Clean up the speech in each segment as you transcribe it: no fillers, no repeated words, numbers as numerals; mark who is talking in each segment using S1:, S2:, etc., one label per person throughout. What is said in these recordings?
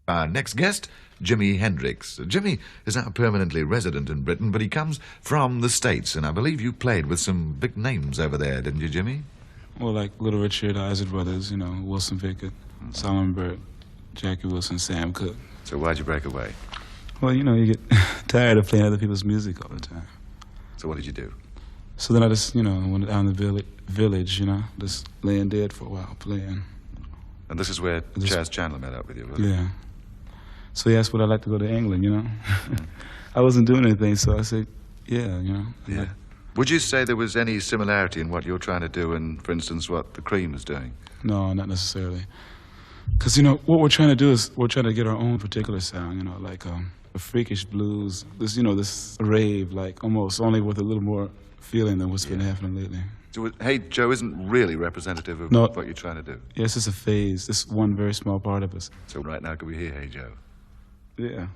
S1: Our next guest, Jimi Hendrix. Jimmy is now permanently resident in Britain, but he comes from the States, and I believe you played with some big names over there, didn't you, Jimmy?
S2: Well, like Little Richard, Isley Brothers, Wilson Pickett, Solomon Burke, Jackie Wilson, Sam Cooke.
S1: So why'd you break away?
S2: Well, you get tired of playing other people's music all the time.
S1: So what did you do?
S2: So then I just, went down the village, just laying dead for a while, playing.
S1: And this is where Chas Chandler met up with you, wasn't it?
S2: Yeah. So he asked would I like to go to England, I wasn't doing anything, so I said, yeah,
S1: Yeah. Would you say there was any similarity in what you're trying to do and, for instance, what the Cream is doing?
S2: No, not necessarily. Because, what we're trying to do is we're trying to get our own particular sound, like a freakish blues, this rave, like almost only with a little more feeling than what's been happening lately.
S1: So, Hey Joe isn't really representative of what you're trying to do?
S2: Yeah, it's just a phase, this one very small part of us.
S1: So right now, could we hear Hey Joe?
S2: Yeah.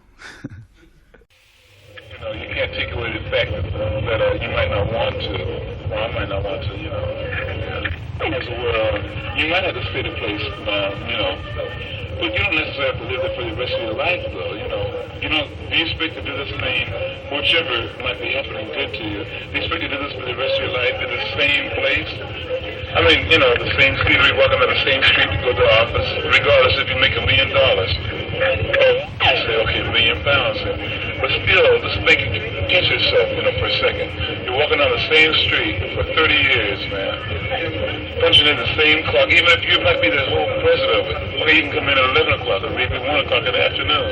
S3: You can't take away the fact that you might not want to, or I might not want to, you might have to stay the place, but you don't necessarily have to live there for the rest of your life, though, You don't, do you expect to do this thing, whichever might be happening good to you, do you expect to do this for the rest of your life in the same place? I mean, the same street, you're walking on the same street to go to the office, regardless if you make $1 million. You say, okay, £1 million. But still, just catch yourself, for a second. You're walking on the same street for 30 years, man. Punching in the same clock, even if you might be the whole president of it. Or you can come in at 11 o'clock or maybe 1 o'clock in the afternoon.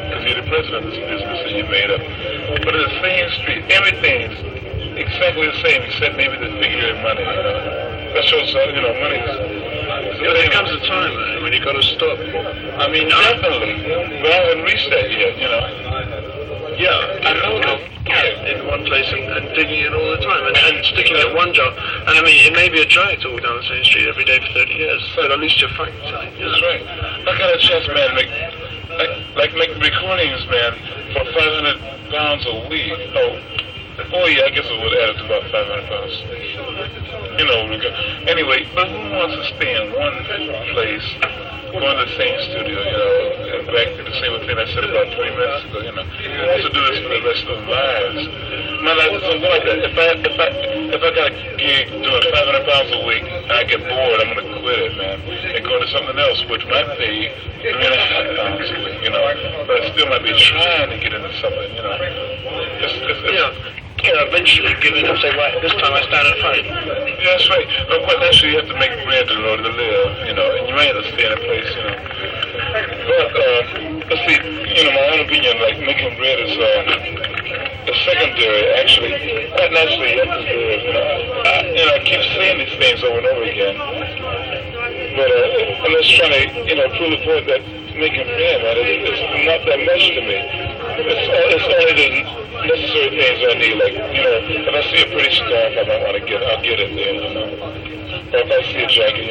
S3: Because you're the president of this business that you made up. But in the same street, everything's exactly the same except maybe the figure of money, That shows, money is...
S4: There comes a time, man, when you got to stop.
S3: I mean, definitely. But I haven't reached that yet,
S4: Yeah, I know that. In one place and digging it all the time and sticking at one job. And I mean, it may be a drag to walk down the same street every day for 30 years, but at least you're fighting something.
S3: That's right. How can a chess man make recordings, man, for 500 pounds a week? Oh, yeah, I guess it would add up to about 500 pounds. Anyway, but who wants to stay in one place, go in the same studio, and back to the same thing I said about 20 minutes ago, Who wants to do this for the rest of their lives? My life is something like that. If I got a gig doing 500 pounds a week and I get bored, I'm going to quit it, man, and go to something else, which might pay £3.5 a week, but I still might be trying to get into something,
S4: eventually giving up, say, right, this time I stand and fight.
S3: Yeah, that's right. No, quite naturally, you have to make bread in order to live, and you might have to stay in a place, But, let's see, my own opinion, like, making bread is secondary, actually. Quite naturally, you have to live, I keep saying these things over and over again. But, I'm just trying to, prove the point that making bread, man, it's not that much to me. It's only the necessary things I need, like, if I see a pretty scarf I might want to get, I'll get it there, Or if I see a jacket,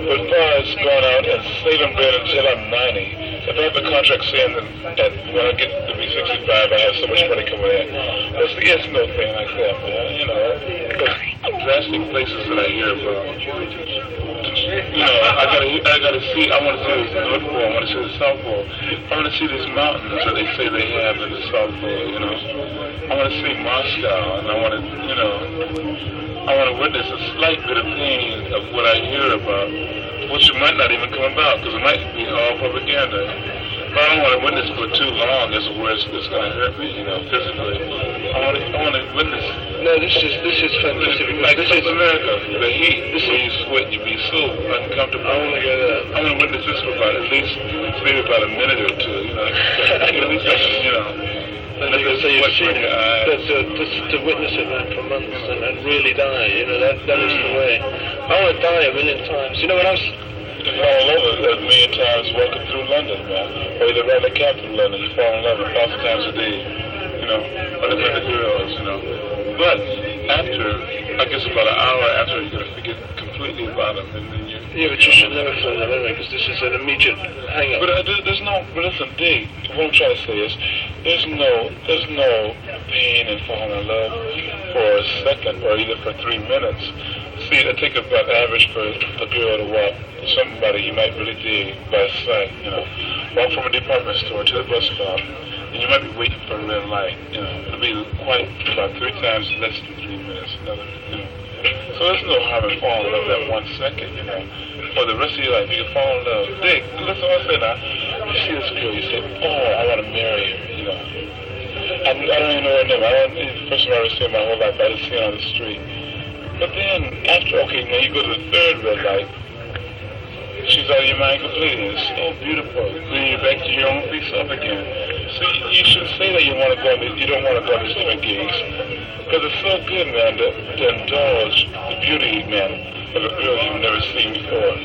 S3: But as far as going out and saving bread until I'm 90, if I have a contract saying that when I get to be 65, I have so much money coming in, it's no thing like that, man, Because drastic places that I hear about, I gotta see, I want to see the North Pole, I want to see the South Pole, I want to see these mountains that they say they have in the South Pole, I want to see Moscow, and I want to witness a slight bit of pain of what I hear about, which might not even come about, because it might be all propaganda. But I don't want to witness for too long as where it's going to hurt me, physically. I want to witness.
S4: No, this is fantastic.
S3: Like South America, the heat, this you sweat, you be so uncomfortable. I want to witness this for about at least maybe about a minute or two, At least,
S4: And you can say you've seen to witness it, man, for months and really die, that is the way. I want to die 1,000,000 times. When I was
S3: all over 1,000,000 times walking through London, man. Or either right in the capital of London, you fall in love 1,000 times a day, or the other girls, But after, I guess about an hour after, you're going to forget completely about them, and then
S4: but you should never feel that anyway, because this is an immediate hang-up.
S3: But but listen, Dig, what I'm trying to say is, there's no pain in falling in love for a second, or even for 3 minutes. see, I take about average for a girl to walk somebody you might really dig by sight, you know. Walk from a department store to the bus stop, and you might be waiting for a red light, you know. It'll be quite about 3 times less than 3 minutes, another, you know. So there's no harm in falling in love that 1 second, you know. For the rest of your life, you can fall in love. Dig, listen what I say now. You see this girl, you say, oh, I want to marry her, you know. I don't even know her name. I don't, the first time I ever seen her in my whole life, I just seen her on the street. But then, after, okay, now you go to the 3rd red light, she's out of your mind completely. It's so beautiful. Then you're back to your own piece up again. So you shouldn't say that you don't want to go on these different gigs. Because it's so good, man, to indulge the beauty, man, of a girl you've never seen before.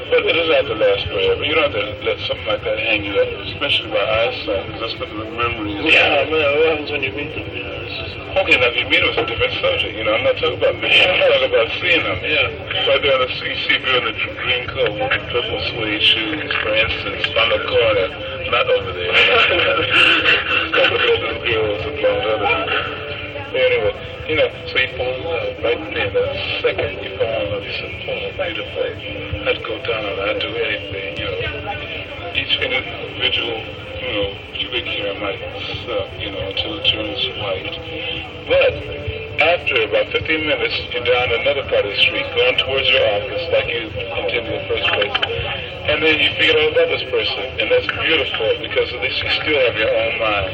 S3: But it doesn't have to last forever. You don't have to let something like that hang you up, especially by eyesight, because that's what the memory is.
S4: Yeah, man, what happens when you meet them? You know,
S3: okay, now if you meet them, it's a different subject. You know, I'm not talking about me. I'm talking about seeing them.
S4: yeah.
S3: Right there, you see a girl in the green coat, purple suede shoes, for instance, on the corner, not over there. Couple of little girls and blonde other people. Anyway, you know, so you fall in love right there. That second you fall in love, you say, oh, beautiful. I'd go down, I'd do anything, you know. Each individual, you know, pubic hair might suck, you know, until it turns white. But after about 15 minutes, you're down another part of the street, going towards your office like you intended in the first place. And then you forget all about this person. And that's beautiful because at least you still have your own mind.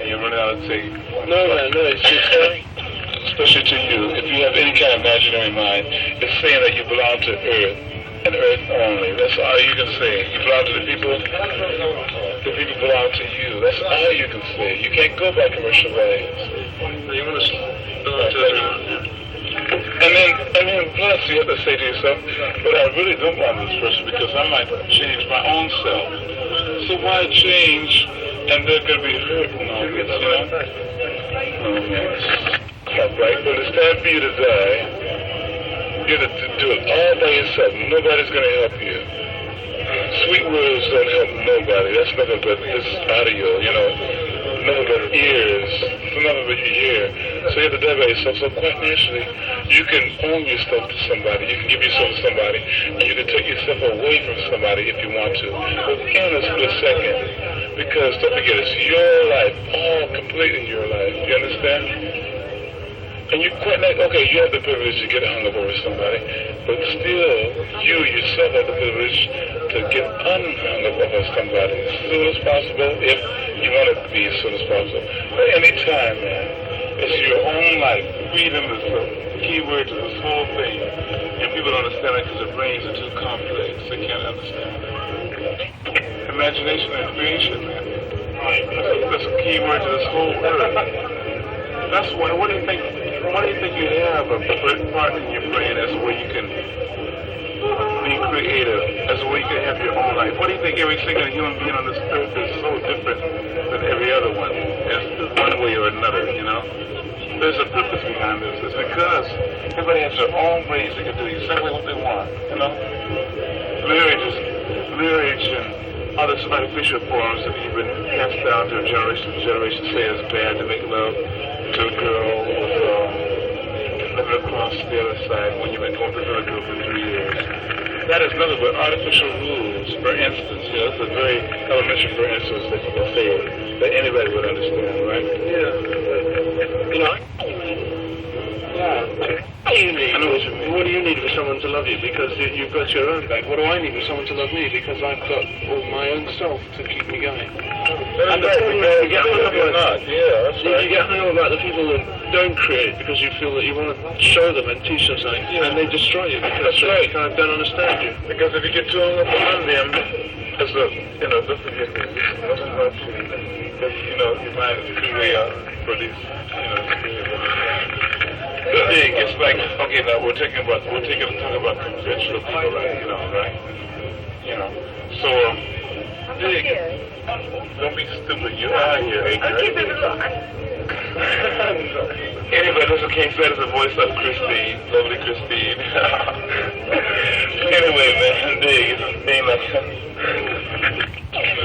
S3: And you run out and say,
S4: No, man, no, it's just,
S3: especially to you, if you have any kind of imaginary mind, it's saying that you belong to Earth, and Earth only. That's all you can say. You belong to the people belong to you. That's all you can say. You can't go by commercial values.
S4: you want to belong to everyone.
S3: And then plus you have to say to yourself, but I really don't want this person because I might change my own self. So why change and they're going to be hurt and all this, you know? Right, but it's time for you to die. You have to do it all by yourself. Nobody's going to help you. Sweet words don't help nobody. That's nothing but this audio, you know. Nothing but ears. Nothing but your ear. So you have to die by yourself. So quite naturally, you can own yourself to somebody. You can give yourself to somebody. And you can take yourself away from somebody if you want to. Within a split second. Because don't forget, it's your life. All completely your life. You understand? And you quite like, okay, you have the privilege to get hung up over somebody, but still, you yourself have the privilege to get unhung up over somebody as soon as possible, if you want it to be as soon as possible. But any time, man, it's your own life. Freedom is the key word to this whole thing. And people don't understand it because their brains are too complex. They can't understand it. Imagination and creation, man. That's a key word to this whole word. That's why. What do you think? What do you think you have a part in your brain as where you can be creative, as where you can have your own life? What do you think every single human being on this earth is so different than every other one? It's one way or another, you know. There's a purpose behind this. It's because everybody has their own brains. They can do exactly what they want, you know. Marriage and other artificial forms have even passed down to generation to generation. Say it's bad to make love to a girl with living across the other side when you've been going with another girl for 3 years. That is nothing but artificial rules. For instance, you know, it's a very elementary for instance that you can say that anybody would understand, right?
S4: Yeah. You know? Yeah. What do you need?
S3: I know what you mean.
S4: What do you need for someone to love you? Because you've got your own back. What do I need for someone to love me? Because I've got all my own self to keep me going.
S3: And the problem is, you get hung up about,
S4: You get hung up about the people that don't create because you feel that you want to show them and teach them something, and they destroy you because they kind of don't understand you.
S3: Because if you get too hung up on them, as a, you know, don't forget this. Because, you know, your mind is too way out for these, you know, the thing, it's like, okay, now we're talking about conventional people, right? You know, so, dig, don't be stupid, you are here, ain't you? Anyway, this came said as the voice of Christine, lovely Christine. Anyway, man, dig, it's a thing like,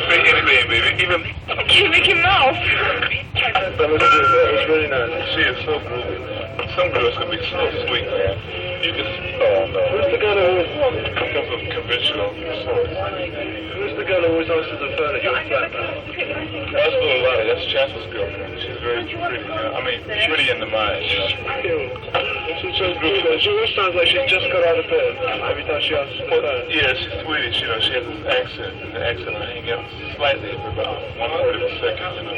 S3: say anything, baby, even,
S5: Cute Mickey Mouse.
S3: that was really nice. She is so groovy. Some girls can be so sweet, man. You just, oh no.
S4: Who's the girl who
S3: Because of conventional source.
S4: Who's the girl who always answers the phone at your flat now?
S3: That's Lil Lottie. That's Chance's girlfriend. She's very pretty. I mean, pretty in the mind. You know?
S4: She always sounds like she's just got out of bed every time she answers the phone.
S3: Yeah, she's Swedish. You know, she has this accent. And the accent will hang up slightly for about 1/3 of a second. You know.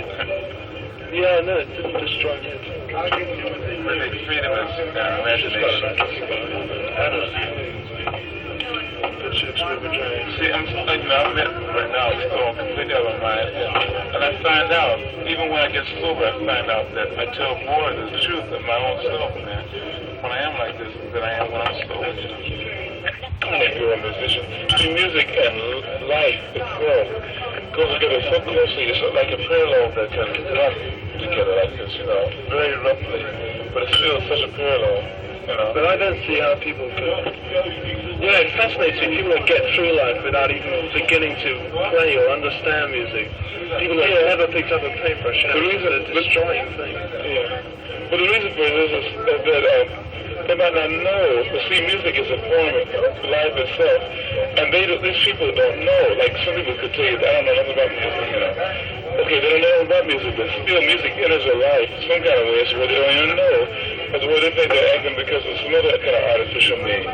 S4: Yeah, no, it didn't destroy me.
S3: Really, freedom is imagination. See, I'm right now, it's still completely out of my mind. And I find out, even when I get sober, I find out that I tell more of the truth of my own self, man, when I am like this than I am when I'm sober. I'm a girl musician. See, music and life itself goes together so closely. It's like a parallel that can run together like this, you know, very roughly. But it's still such a parallel, you know.
S4: But I don't see how people could. You know, it fascinates me, people that get through life without even beginning to play or understand music. People that never picked up a paintbrush, you know, people that are destroying things.
S3: Yeah. But the reason for this is that they might not know. But see, music is a form of life itself. And these people don't know. Like, some people could tell you, I don't know nothing about music, you know. Okay, they don't know about music, but still music enters their life some kind of way where they don't even know. But the way they think they're acting because of some other kind of artificial means.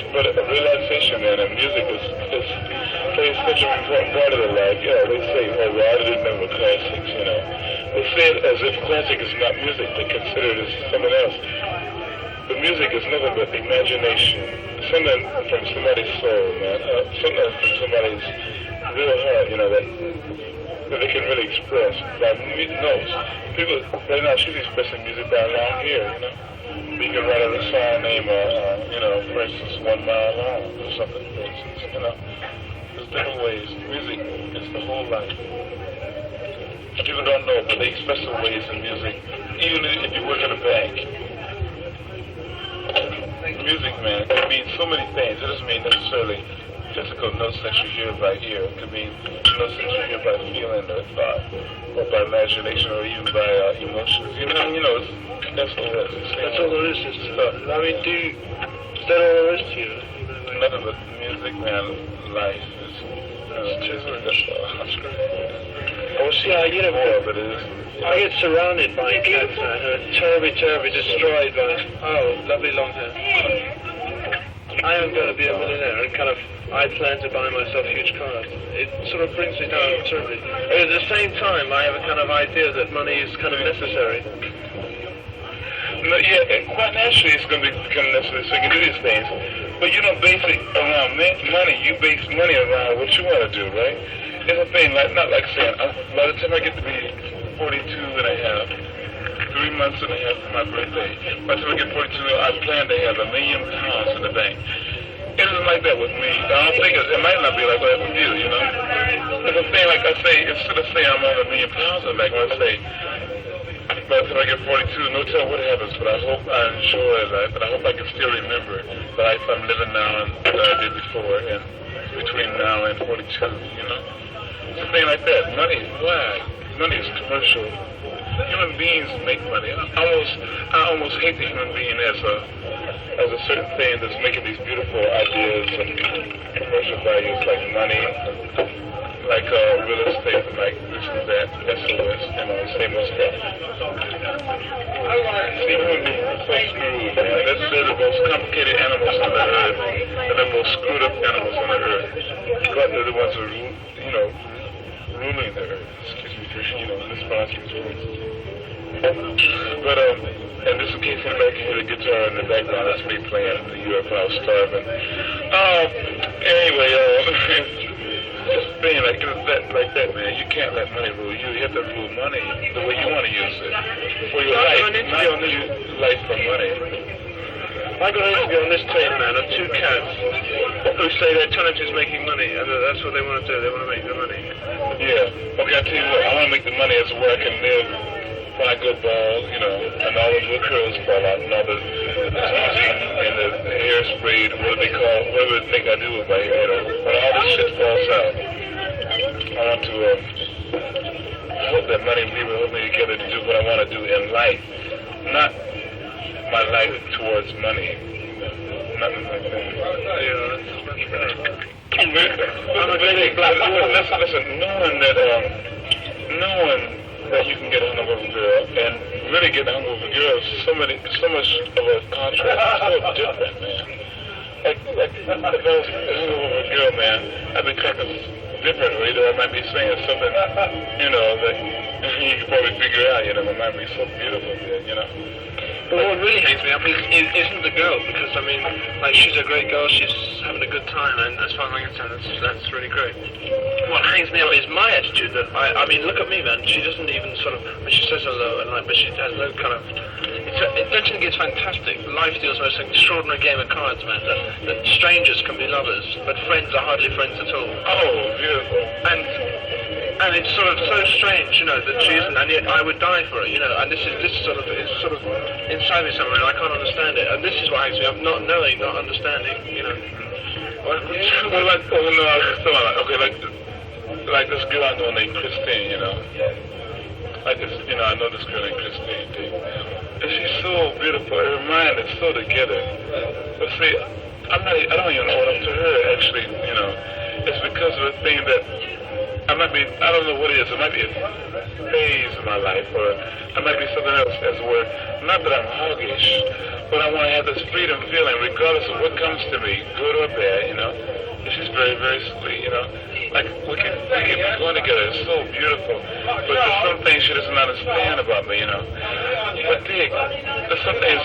S3: But relaxation, man, and music plays such an important part of their life. You know, they say, oh, well, I didn't remember classics, you know. They say it as if classic is not music. They consider it as something else. But music is nothing but imagination. Something from somebody's soul, man. Something from somebody's real heart, you know, that they can really express by notes. People, right now, she's expressing music by long hair, you know. You can write a song name, you know, for instance, 1 Mile Long or something, for instance, you know. There's different ways. Music is the whole life. People don't know, but they express the ways in music, even if you work in a bank. Music, man, can mean so many things. It doesn't mean necessarily physical notes that you hear by ear. It could mean notes that you hear by feeling or thought, or by imagination, or even by emotions. You know, that's all that is.
S4: That's all there is to stuff. I mean, is that all there is to you?
S3: Nothing but music, man. Life is that's all.
S4: Oh, see, you know,
S3: More of it is.
S4: I get surrounded by cats now, terribly destroyed by, lovely long hair. I am going to be a millionaire and I plan to buy myself huge cars. It sort of brings me down terribly. At the same time, I have a kind of idea that money is kind of necessary.
S3: No, yeah, quite naturally it's going to become necessary so you can do these things. But you don't base it around money. You base money around what you want to do, right? It's a thing, not like saying, by the time I get to be 42 and a half, 3 months and a half for my birthday, by the time I get 42, I plan to have £1 million in the bank. It isn't like that with me. I don't think it might not be like that with you, you know? It's a thing, like I say, instead of saying I'm on £1 million in the bank, I say, by the time I get 42, no telling what happens, but I hope I enjoy life, and I hope I can still remember the life I'm living now and that I did before, and between now and 42, you know? It's a thing like that. Money, why? Money is commercial. Human beings make money. I almost hate the human being as a certain thing that's making these beautiful ideas and commercial values like money, like real estate, like this and that, SOS, you know, same old stuff. See, human beings are so screwed, man. They're the most complicated animals on the earth. They're the most screwed up animals on the earth. But they're the ones who, you know, ruling the earth. Excuse me for, you know, mispronouncing these words. But, and just in case anybody can hear the guitar in the background, that's me playing in New York when I was starving. Anyway, just being like that, man. You can't let money rule you. You have to rule money the way you want to use it for your life, not use life for money.
S4: I got an interview on this tape, man, of 2 cats who say their talent is making money, and that's what they want to do. They want to make the money.
S3: Yeah. Okay, I tell you what. I want to make the money as where I can live, buy good balls, you know, and all the little curls fall out, and all the teasing and the hairsprayed, what do they call, whatever they think I do with my hair, you know. When all this shit falls out, I want to hope that money will help me together to do what I want to do in life, not my life towards money. nothing like that. Yeah, that's much better. I'm a really black woman. Listen, knowing that you can get hung over a girl and really get hung over a girl is so much of a contrast. It's so different, man. Like if I was hung over a girl, man, I'd be cracking differently, though I might be saying something, you know, that you could probably figure out, you know, it might be so beautiful, you know.
S4: But what really hangs me up isn't the girl, because, I mean, like, she's a great girl, she's having a good time, and as far as I'm concerned, that's really great. What hangs me up is my attitude that, I mean, look at me, man, she doesn't even sort of, when she says hello, and like, but she has no kind of, don't you think it's fantastic? Life deals with an extraordinary game of cards, man, that strangers can be lovers, but friends are hardly friends at all.
S3: Oh, beautiful.
S4: And it's sort of so strange, you know, that she isn't, and yet I would die for it, you know, and this is sort of inside me somewhere, and I can't understand it, and this is what hangs me up, not knowing, not understanding, you know.
S3: Well, like, oh, no, okay, like this girl I know named Christine, you know. Like this, you know, I know this girl named Christine, dude. And she's so beautiful, her mind is so together. But see, I don't even know what up to her, actually, you know. It's because of a thing that I don't know what it is. It might be a phase in my life, or it might be something else as where, not that I'm hoggish, but I want to have this freedom feeling regardless of what comes to me, good or bad, you know. And she's very, very sweet, you know. Like, we can be going together. It's so beautiful. But there's some things she doesn't understand about me, you know. But Dick, there's some things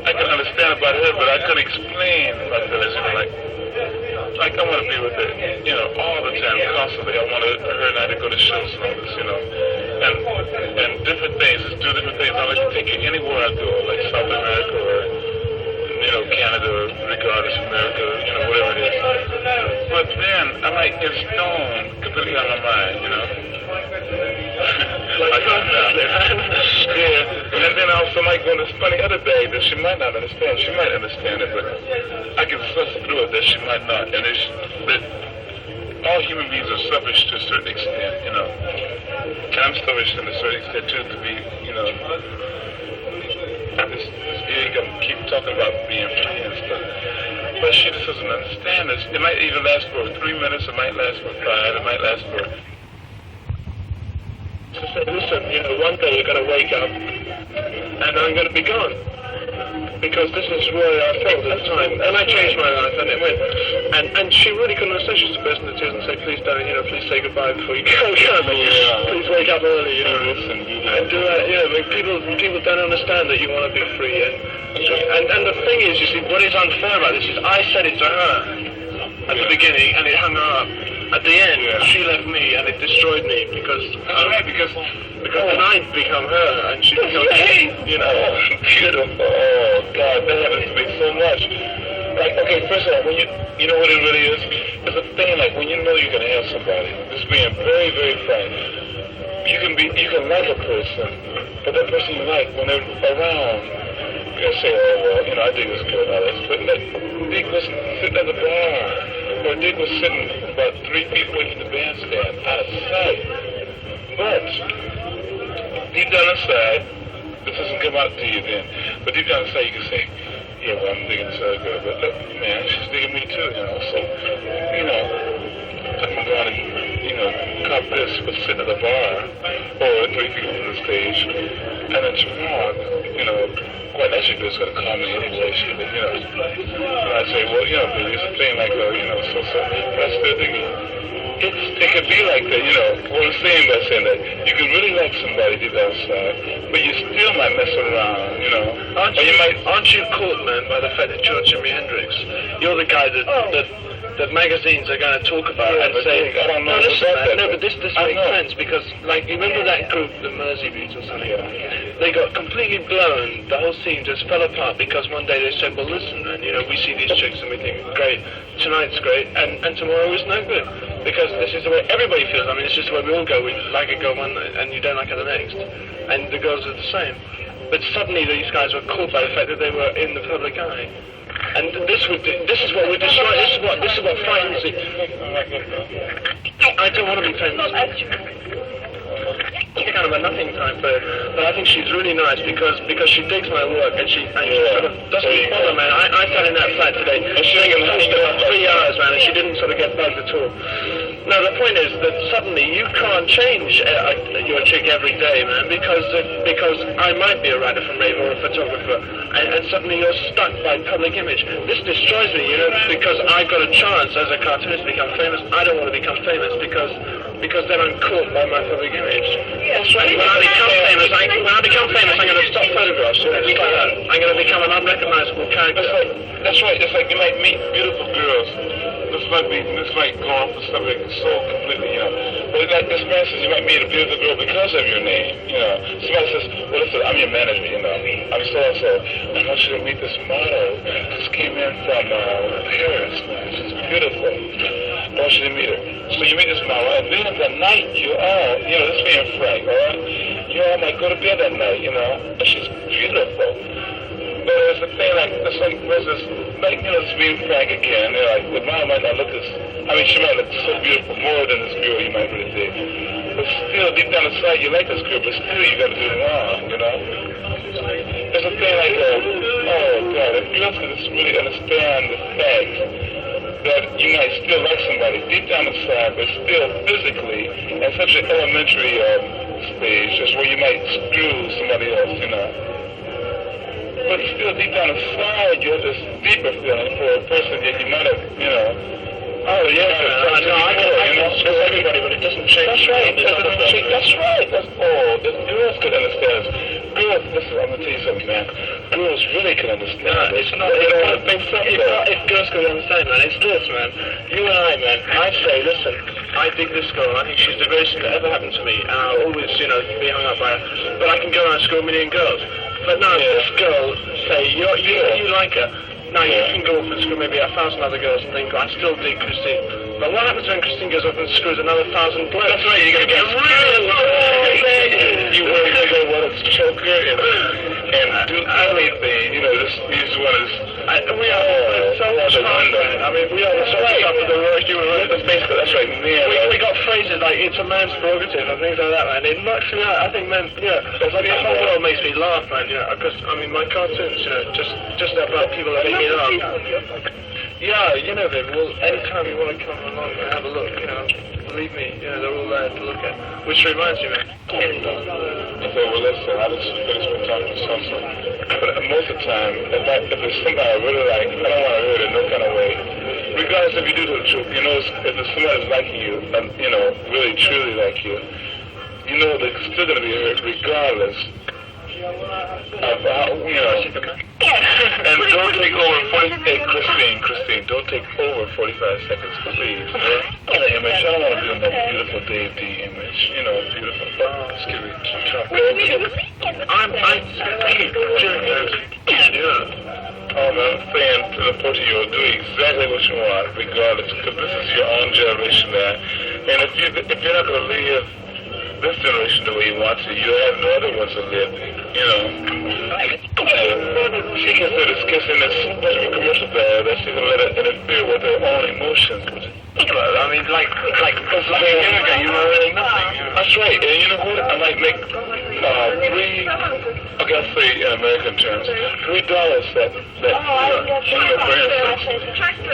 S3: I can understand about her, but I couldn't explain my feelings, you know, like I want to be with her, you know, all the time, constantly. I want her and I to go to shows and all this, you know, and different things, just do different things. I like to take her anywhere I go, like South America or, you know, Canada, or regardless of America, you know, whatever it is. But then I might get stoned completely out of my mind, you know. Yeah, and then I also might go in this funny other bag that she might not understand. She might understand it, but I can suss through it that she might not. And that all human beings are selfish to a certain extent, you know. And I'm selfish to a certain extent too, to be, you know, this big. I keep talking about being free and stuff. But she just doesn't understand this. It might even last for 3 minutes. It might last for 5. It might last for.
S4: To say, listen, you know, one day you're going to wake up and I'm going to be gone. Because this is where I felt at the time. And I changed my life and it went. And she really couldn't understand. She's the person that tears and say, please don't, you know, please say goodbye before you go. Please wake up early, you know. And do that, you know, I mean, people don't understand that you want to be free. And the thing is, you see, what is unfair about this is I said it to her at the beginning and it hung her up. At the end, she left me and it destroyed me because then I become her and she becomes you know.
S3: Beautiful. Oh God, that happens to me so much. Like, okay, first of all, when you know what it really is? It's a thing like when you know you're gonna have somebody, just being very, very frank. You can like a person, but that person you like when they're around, you can say, oh well, you know, I think it's good and all this, but Dick was sitting at the bar. Or Dick was sitting about 3 feet away from the bandstand, out of sight. But deep down inside, this doesn't come out to you then, but deep down inside you can say, yeah, well, I'm digging this other girl, but look, man, she's digging me too, you know. So, you know, I can go on and, you know, cop this with sitting at the bar, or 3 feet from the stage, and then tomorrow, you know, quite naturally, it's going to call me anyway. But, you know, and I say, well, you know, it's a thing like, you know, so. But I still think it could be like that, you know. What I'm saying by saying that, you can really like somebody deep outside, but you still might mess around, you know.
S4: Aren't you caught, man, by the fact that you're Jimi Hendrix? You're the guy that magazines are going to talk about and say,
S3: I don't know.
S4: No, listen, man, no, but this makes sense because, like, you remember that group, the Mersey Beats or something? Yeah. They got completely blown. The whole scene just fell apart because one day they said, well, listen, and, you know, we see these chicks and we think, great, tonight's great, and tomorrow is no good because this is the way everybody feels. I mean, it's just the way we all go. We like a girl one and you don't like her the next, and the girls are the same. But suddenly these guys were caught by the fact that they were in the public eye. And this is what we're destroying. This is what frightens it. I don't want to be famous. kind of a nothing type, but I think she's really nice because she digs my work and she sort of doesn't bother, man. I sat in that flat today, and she talked about 3 hours, man, and she didn't sort of get bugged at all. Now, the point is that suddenly you can't change your chick every day, man, because I might be a writer from Rave or a photographer, and suddenly you're stuck by public image. This destroys me, you know, because I got a chance as a cartoonist to become famous. I don't want to become famous because then I'm caught by my public image. That's right. When I become famous, I'm going to stop photographs. You know, just like that. I'm going to become an unrecognizable character.
S3: That's right. It's like you might meet beautiful girls. This might go on for something so completely, you know. But like this man says, you might meet a beautiful girl because of your name, you know. Somebody says, well, listen, I'm your manager, you know. I'm so-and-so. I want you to meet this model. This came in from Paris, man. She's beautiful. I want you to meet her. So you meet this model, and then at the night, you know, this being frank, all right? You all might go to bed that night, you know, and she's beautiful. But it's the thing, like, it's like, there's this, like, you know, it's being frank again. You know, like, the mom might not look as, I mean, she might look so beautiful, more than this girl you might really dig. But still, deep down inside, you like this girl, but still you gotta do it wrong, you know? There's a thing like, oh, God, if girls could just really understand the fact that you might still like somebody deep down inside, but still physically, at such an elementary stage, just where you might screw somebody else, you know? But still deep down inside, you have this deeper feeling for a person that you might have, you know. Oh, yeah,
S4: I can screw everybody, but it doesn't change.
S3: That's right. That's right. If girls could understand this. Girls, listen, I'm going to tell you something, man. Girls really could understand this.
S4: It's not, if girls could understand, man, it's this, man. You and I, man, I say, listen, I dig this girl, I think she's the greatest thing that ever happened to me, and I'll always, you know, be hung up by her. But I can go around and screw a million girls. But now, this girl, say, you like her. Now, you can go off and screw maybe 1,000 other girls and think, I still dig Christine. But what happens when Christine goes off and screws another 1,000 blokes? That's right, you're going to get
S3: you want to go want to choke her and do anything, you know, these ones.
S4: We are so much fun, man. I mean, we are so much up with the raw human rights.
S3: Basically, that's right, man.
S4: We got phrases like, it's a man's prerogative and things like that, man. It knocks me out. I think, man, yeah, it's like the whole world makes me laugh, man, you know, because, I mean, my cartoons, you know, just about people that make me laugh. Yeah, you know, Viv, well, anytime you want to come along and have a look, you know, believe me, you know, they're all there to look at. Which reminds me, man.
S3: Okay, well, listen, I just finished my time with something. But most of the time, if it's somebody I really like, I don't want to hurt it no kind of way. Regardless if you do the truth, you know, if there's somebody's liking you, you know, really truly like you, you know they're still going to be hurt regardless of how, you know. And don't take over 40, Christine, don't take over 45 seconds, please. The image, I don't want to do no beautiful Dave D image, you know, beautiful. Excuse me, Trump. Oh, man, I'm saying to the point of you, do exactly what you want, regardless, because this is your own generation, man. And if you're not going to live this generation the way you want to, you'll have no other ones to live, you know. She considers kissing as so much of a commercial bad that she's going to let it interfere with her own emotions.
S4: I mean, like a year ago, you were really nothing.
S3: That's right, and you know what? I might make I'll say in American terms, $3 that for instance,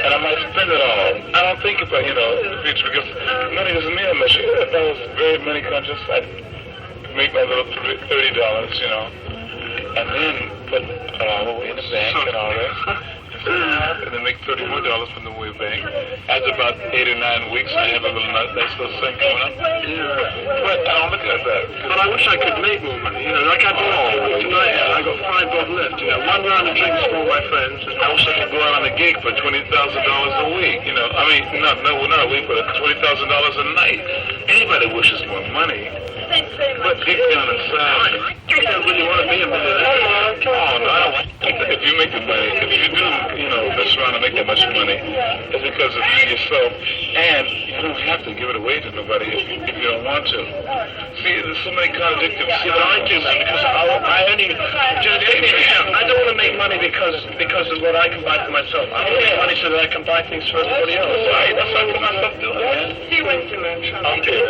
S3: and I might spend it all. I don't think about, you know, the future, because money doesn't mean much. If I was very money conscious, I'd make my little $30, you know, and then put in the bank and all that. And then make $30 more from the way bank. After about 8 or 9 weeks, I have a little nice little thing coming up. Yeah. But I don't look at that.
S4: But I wish I could make more money. You know, like I did tonight. I got 5 bob left. You know, 1 round of drinks for all my friends. And
S3: I wish I could go out on a gig for $20,000 a week. You know, I mean, not a week, but $20,000 a night. Anybody wishes more money. But deep down inside,
S4: You don't really want to be a millionaire.
S3: Oh, no, I don't want if you make the money, if you do, mess around and make that much money, it's because of you yourself, and you don't have to give it away to nobody if you don't want to. See, there's so many contradictions.
S4: See, but I do, man, because I only, I don't want to make money because of what I can buy for myself. I want to make money so that I can buy things for everybody else.
S3: Right, that's what I put myself doing, man.
S5: He went to Manchester.
S3: Okay.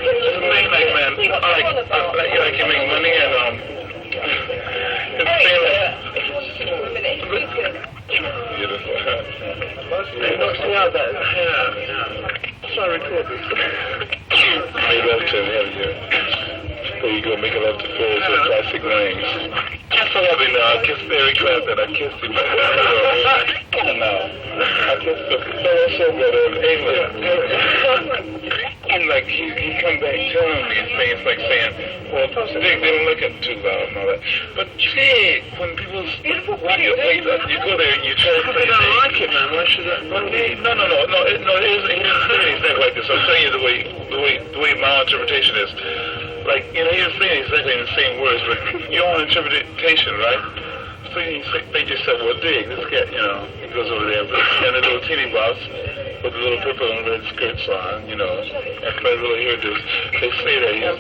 S3: It's a maniac, man. I can make money and, it's beautiful.
S4: It knocks me out that, yeah. So I record this.
S3: Made love to him, haven't you? There you go, make love to Phil with plastic rings. Kiss the lovely now. I kissed Eric Clapton. I kissed him. No. I kissed the so good in England. And like he come back telling me things like saying, well, they don't look at too loud and all that. But gee, when people you go there and you try to
S4: They don't like it, man. Why should I?
S3: No. Here's exactly like this. I'm telling you the way my interpretation is. Like, you're saying exactly in the same words, but your own interpretation, right? So they just said, well, dig, this guy, he goes over there and the little teeny bops with the little purple and red skirts on, and if I really hear this, they say that they're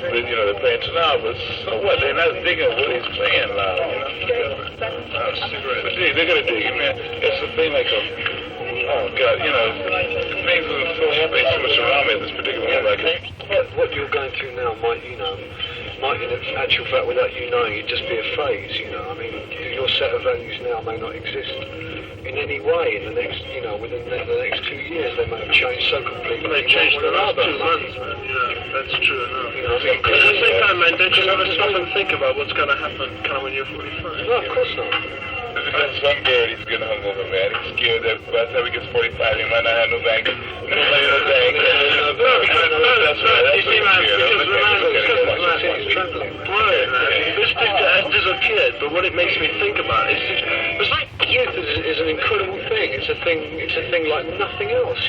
S3: playing too loud, but so what? They're not digging what he's playing loud, But dig, they're gonna dig it, man. It's a thing like oh God, things are so happy so much around me at this particular moment. Like
S6: What you're going through now might in actual fact, without you knowing it, just be a phase, I mean, your set of values now may not exist in any way in the next, within the next 2 years. They may have changed so completely.
S4: They changed in the last 2 months, man. Yeah, that's true enough. But at the same time, man, don't you ever stop and think about what's going to happen when you're 45?
S6: No, of course not.
S3: Because some bird, he's getting hungover, man. He's scared that by the time he gets 45, he might not have no bank. No money in the bank. That's right.
S4: You see, man, this thing as a kid, but what it makes me think about is it's like
S6: Youth is an incredible thing. It's a thing like nothing else.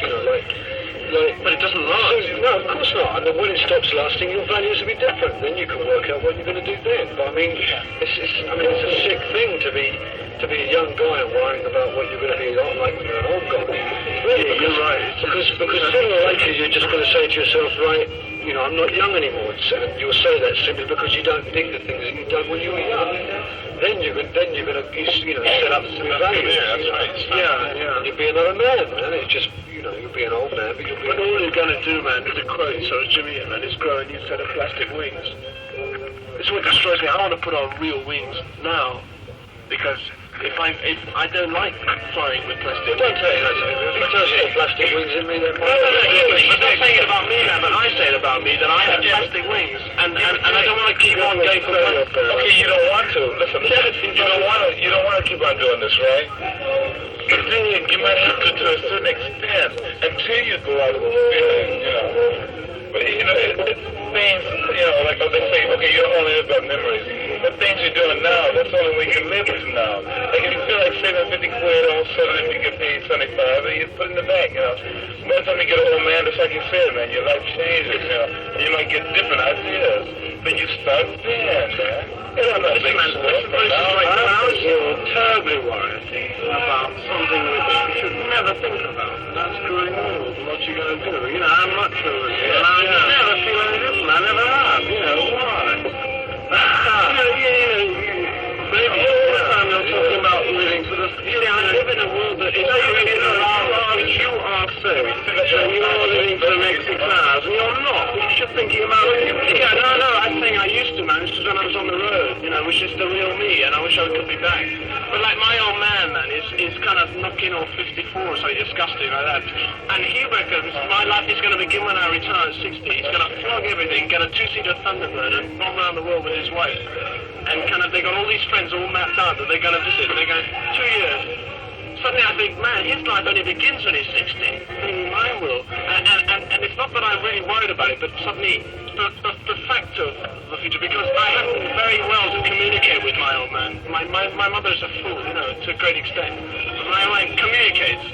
S4: but it doesn't last.
S6: No, of course not. And then when it stops lasting, your values will be different. Then you can work out what you're going to do then. But I mean, it's a sick thing to be a young guy and worrying about what you're going to be like when you're an old guy. Really,
S4: you're right.
S6: Because sooner or later you're just going to say to yourself, right, I'm not young anymore. And you'll say that simply because you don't dig the things that you done when you were young. Then you're going to set up new values.
S3: Yeah, that's right.
S4: Yeah.
S6: And you'll be another man. It's just you'll be an old man, but you'll be.
S4: But all you're going to do, man, is a quote. So is Jimmy, man, is grow a new set of plastic wings. This is what destroys me. I want to put on real wings now, because if I don't like flying with plastic.
S6: Don't tell you that. If he tells you the plastic wings in me, then
S4: No, he's not saying it about me, man, but I say it about me, that I have plastic wings, and I don't want to keep on going for plastic.
S3: Okay, you don't want to. Listen, you don't want to keep on doing this, right? But then you might have to a certain extent until you go out of the feeling, But, things, like they say, okay, you don't only live by memories. The things you're doing now, that's the only way you can live is now. Like if you feel like saving 50 quid, all of a sudden if you get paid 75, then you put it in the bank, By the time you get an old man, just like you said, man, your life changes, And you might get different ideas. But you start then, man.
S4: Listen, man, I was terribly worried about something which you should never think about. That's growing old and what you're going to do. I'm not sure. And I never feel any different. I never have. Why? Maybe all the time you're talking about living for the... I live in a world that is created around which you are safe. And you're living for the next 6 hours, and you're not. You should thinking about... I think I used to, man. This is when I was on the road, which is the real me, and I wish I could be back. But like my old man, is kind of knocking off 54, so disgusting like that. And he reckons my life is going to begin when I retire at 60. He's going to flog everything, get a 2-seater Thunderbird, and roam around the world with his wife. And they got all these friends all mapped out that they're going to visit. They're going 2 years. Suddenly I think, man, his life only begins when he's 60. Mine will. And it's not that I'm really worried about it, but suddenly the fact of the future, because I happen very well to communicate with my old man. My mother's a fool, to a great extent. But my wife communicates.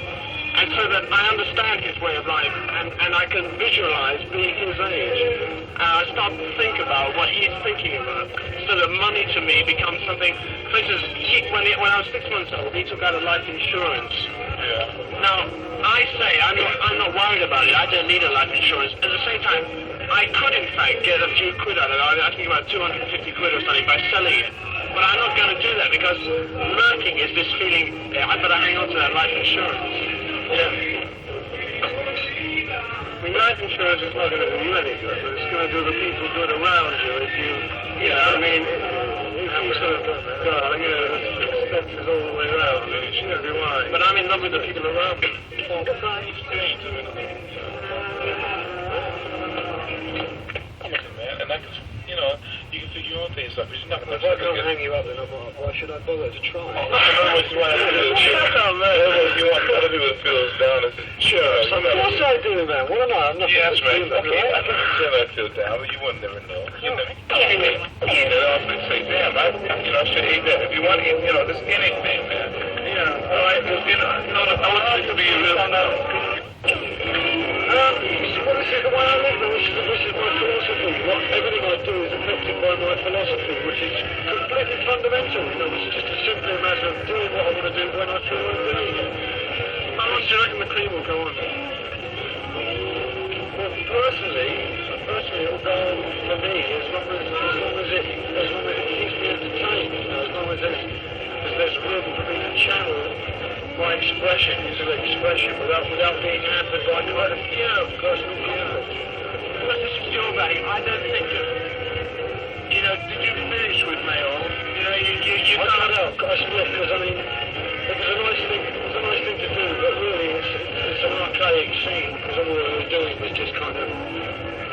S4: And so that I understand his way of life. And and I can visualize being his age. I start to think about what he's thinking about. So that money to me becomes something. For instance, when I was 6 months old, he took out a life insurance.
S3: Yeah.
S4: Now, I say I'm not worried about it. I don't need a life insurance. At the same time, I could in fact get a few quid out of it. I think about 250 quid or something by selling it. But I'm not going to do that because lurking is this feeling, I better hang on to that life insurance. Yeah. I mean, life insurance is not going to do you any good, but it's going to do the people good around you if you, I mean, if you sort of go, expenses all the way around, then it should be right. But I'm in love with the people around me.
S3: Man, and I can, you can figure your own things out, but you're not going
S6: If I can't hang you up, then why should I bother to try?
S3: You want other people to feel down.
S6: Sure, of course I do, man. What am I? I'm not
S3: Yeah, that's right.
S6: doing that,
S3: Okay, I
S6: right?
S3: can feel I feel down, but you would never know. You often say, damn, I should hate that. If you want, just anything, man. Yeah, all right, I want you to be real.
S6: This is the way I live, this is my philosophy. Everything I do is affected by my philosophy, which is completely fundamental. It's just simply a matter of doing what I want to do when I feel like doing it.
S4: How long do you reckon the cream will go on?
S6: Well, personally, it will go on for me as long as it keeps me entertained. As long as there's room for me to channel my expression into expression without being hampered by kind of personal conflict.
S4: But this is your value. I don't think of, did you finish with Mayo? You
S6: I can't help. I split because I mean, it was a nice thing to do, but really it's an archaic scene because all we were doing was just kind of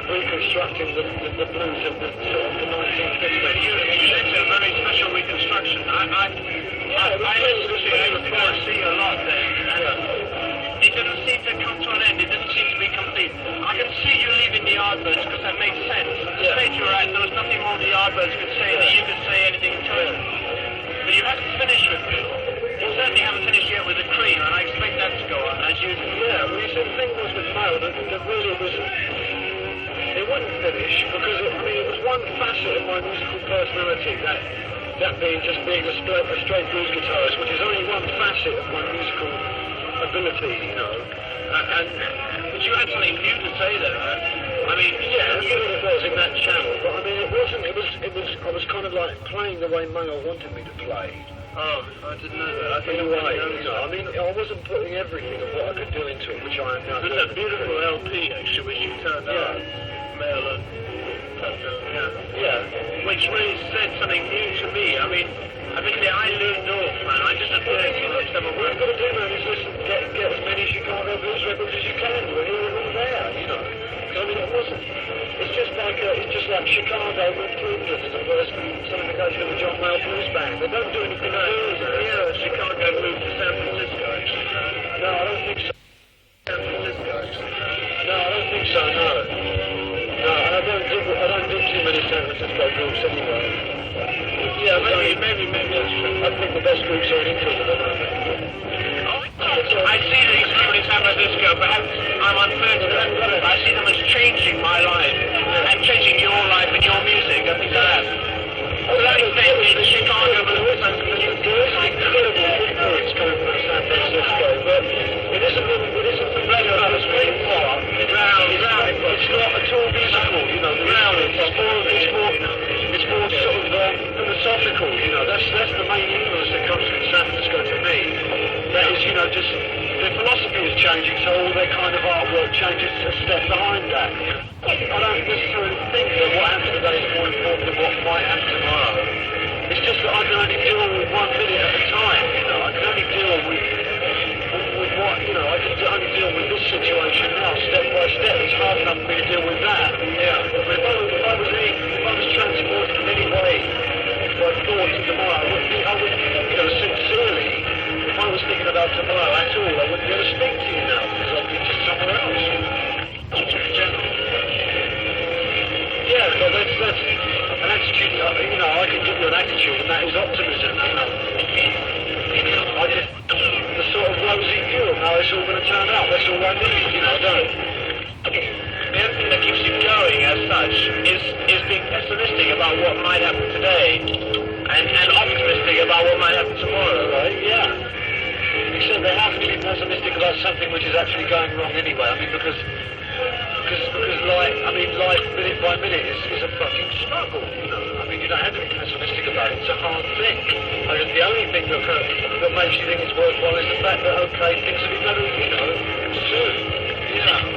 S6: reconstructing the blues of the 1950s.
S4: But you led to a very special reconstruction. I listened to you see a lot there. It didn't seem to come to an end. It didn't seem to be complete. I can see you leaving the Yardbirds because that makes sense. The stage you're at, there was nothing more the Yardbirds could say that you could say anything to it. But you haven't finished with me. You certainly haven't finished yet with the Cream, and I expect that to go on as you.
S6: Yeah, well, you see, the thing was with Mayo that really was. It wouldn't finish because it was one facet of my musical personality that being a straight blues guitarist, which is only one facet of my musical ability,
S4: But you had something new to say there, right? I mean,
S6: yeah, it was in that channel, but I mean, it wasn't. I was kind of like playing the way Mayo wanted me to play.
S4: Oh, I didn't know that.
S6: In a way, I mean, I wasn't putting everything of what I could do into it, which I am now.
S4: There's a beautiful LP actually, which you turned out. Mail and which really said something new to me. I mean, I loomed off, man. I disappeared for the summer
S6: What
S4: work.
S6: you've got to do, man, is listen, get as many Chicago blues records as you can when you're all there, Because, I mean, it's just like Chicago moved to England as the first something that goes to the John Mayall Blues Band. They don't do anything to blues.
S4: Chicago moved to San Francisco, actually.
S6: No, I don't think so.
S4: San Francisco, actually.
S6: No, I don't think so, no. No, I don't do too many San Francisco groups anyway.
S4: Yeah, maybe that's true.
S6: I think the best groups are in England at the moment.
S4: I see these people in San Francisco, perhaps I'm unfair to them. I see them as changing my life and changing your life and your music. I think that. To that extent, in Chicago, but
S6: There is incredible influence coming from San Francisco, but it isn't the radio that is very far. It's not at all musical, it's more sort of philosophical, that's the main influence that comes from San Francisco to me. That is, just the philosophy is changing, so all their kind of artwork changes a step behind that. I don't necessarily think that what happens today is more important than what might happen tomorrow. It's just that I can only deal with 1 minute at a time, I can only deal with what, I can only deal with this situation now, step by step. It's hard enough for me to deal with that. But if I was transported in any way by thought to tomorrow, I would, sincerely, if I was thinking about tomorrow at all, I wouldn't be able to speak to you now because I'd be just somewhere else. Yeah, but that's an attitude, I can give you an attitude, and that is optimism. I just, the sort of rosy view of how it's all going to turn out, that's all I need, I don't.
S4: much is being pessimistic about what might happen today and optimistic about what might happen tomorrow, right?
S6: Yeah. Except they have to be pessimistic about something which is actually going wrong anyway. I mean, because life minute by minute is a fucking struggle, you know. I mean, you don't have to be pessimistic about it. It's a hard thing. I mean, the only thing that makes you think it's worthwhile is the fact that, okay, things will be better, you know, soon. Yeah.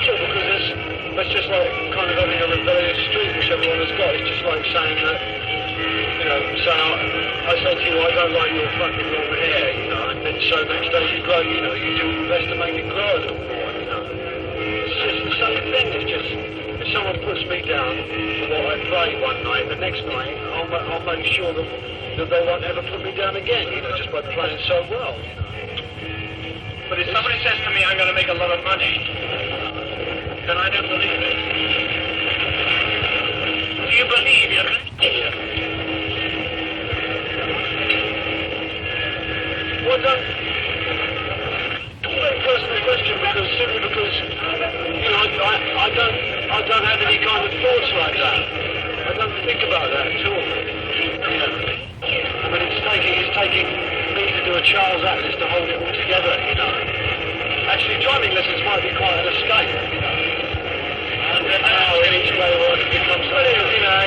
S6: Sure, because that's just like kind of having a rebellious streak which everyone has got. It's just like saying that, you know, I say to you, I don't like your fucking long hair, you know, and then so next day you grow, you know, you do your best to make it grow a little more, you know. It's just the same thing. It's just, if someone puts me down for what I pray one night, the next night I'll make sure that they won't ever put me down again, you know, just by playing so well, you know.
S4: But if somebody says to me, I'm going to make a lot of money, then I don't believe it. Do you believe you're
S6: Well, that's a very personal question simply because, you know, I don't have any kind of thoughts like that. I don't think about that at all. Yeah. I mean, it's taking me to do a Charles Atlas to hold it all together, you know. Actually, driving lessons might be quite an escape, you know. And now in each way life becomes, you know.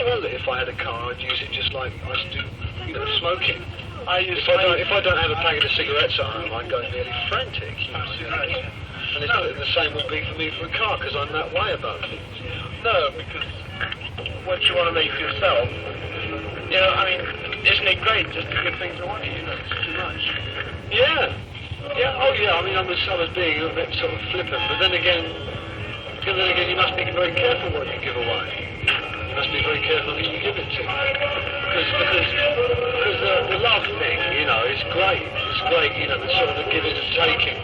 S6: Well, if I had a car, I'd use it just like I used to do, you know, smoking. If I don't have a packet of cigarettes at home, I go nearly frantic. You know. And the same would be for me for a car, because I'm that way about things.
S4: No, because what you want to make for yourself, you know, I mean, isn't it great just to give things away, you know, it's too much.
S6: Yeah. Yeah, oh yeah, I mean, I was being a bit sort of flippant, but then again, you must be very careful what you give away. You must be very careful who you give it to. Because the love thing, you know, is great. It's great, you know, the sort of the giving and taking.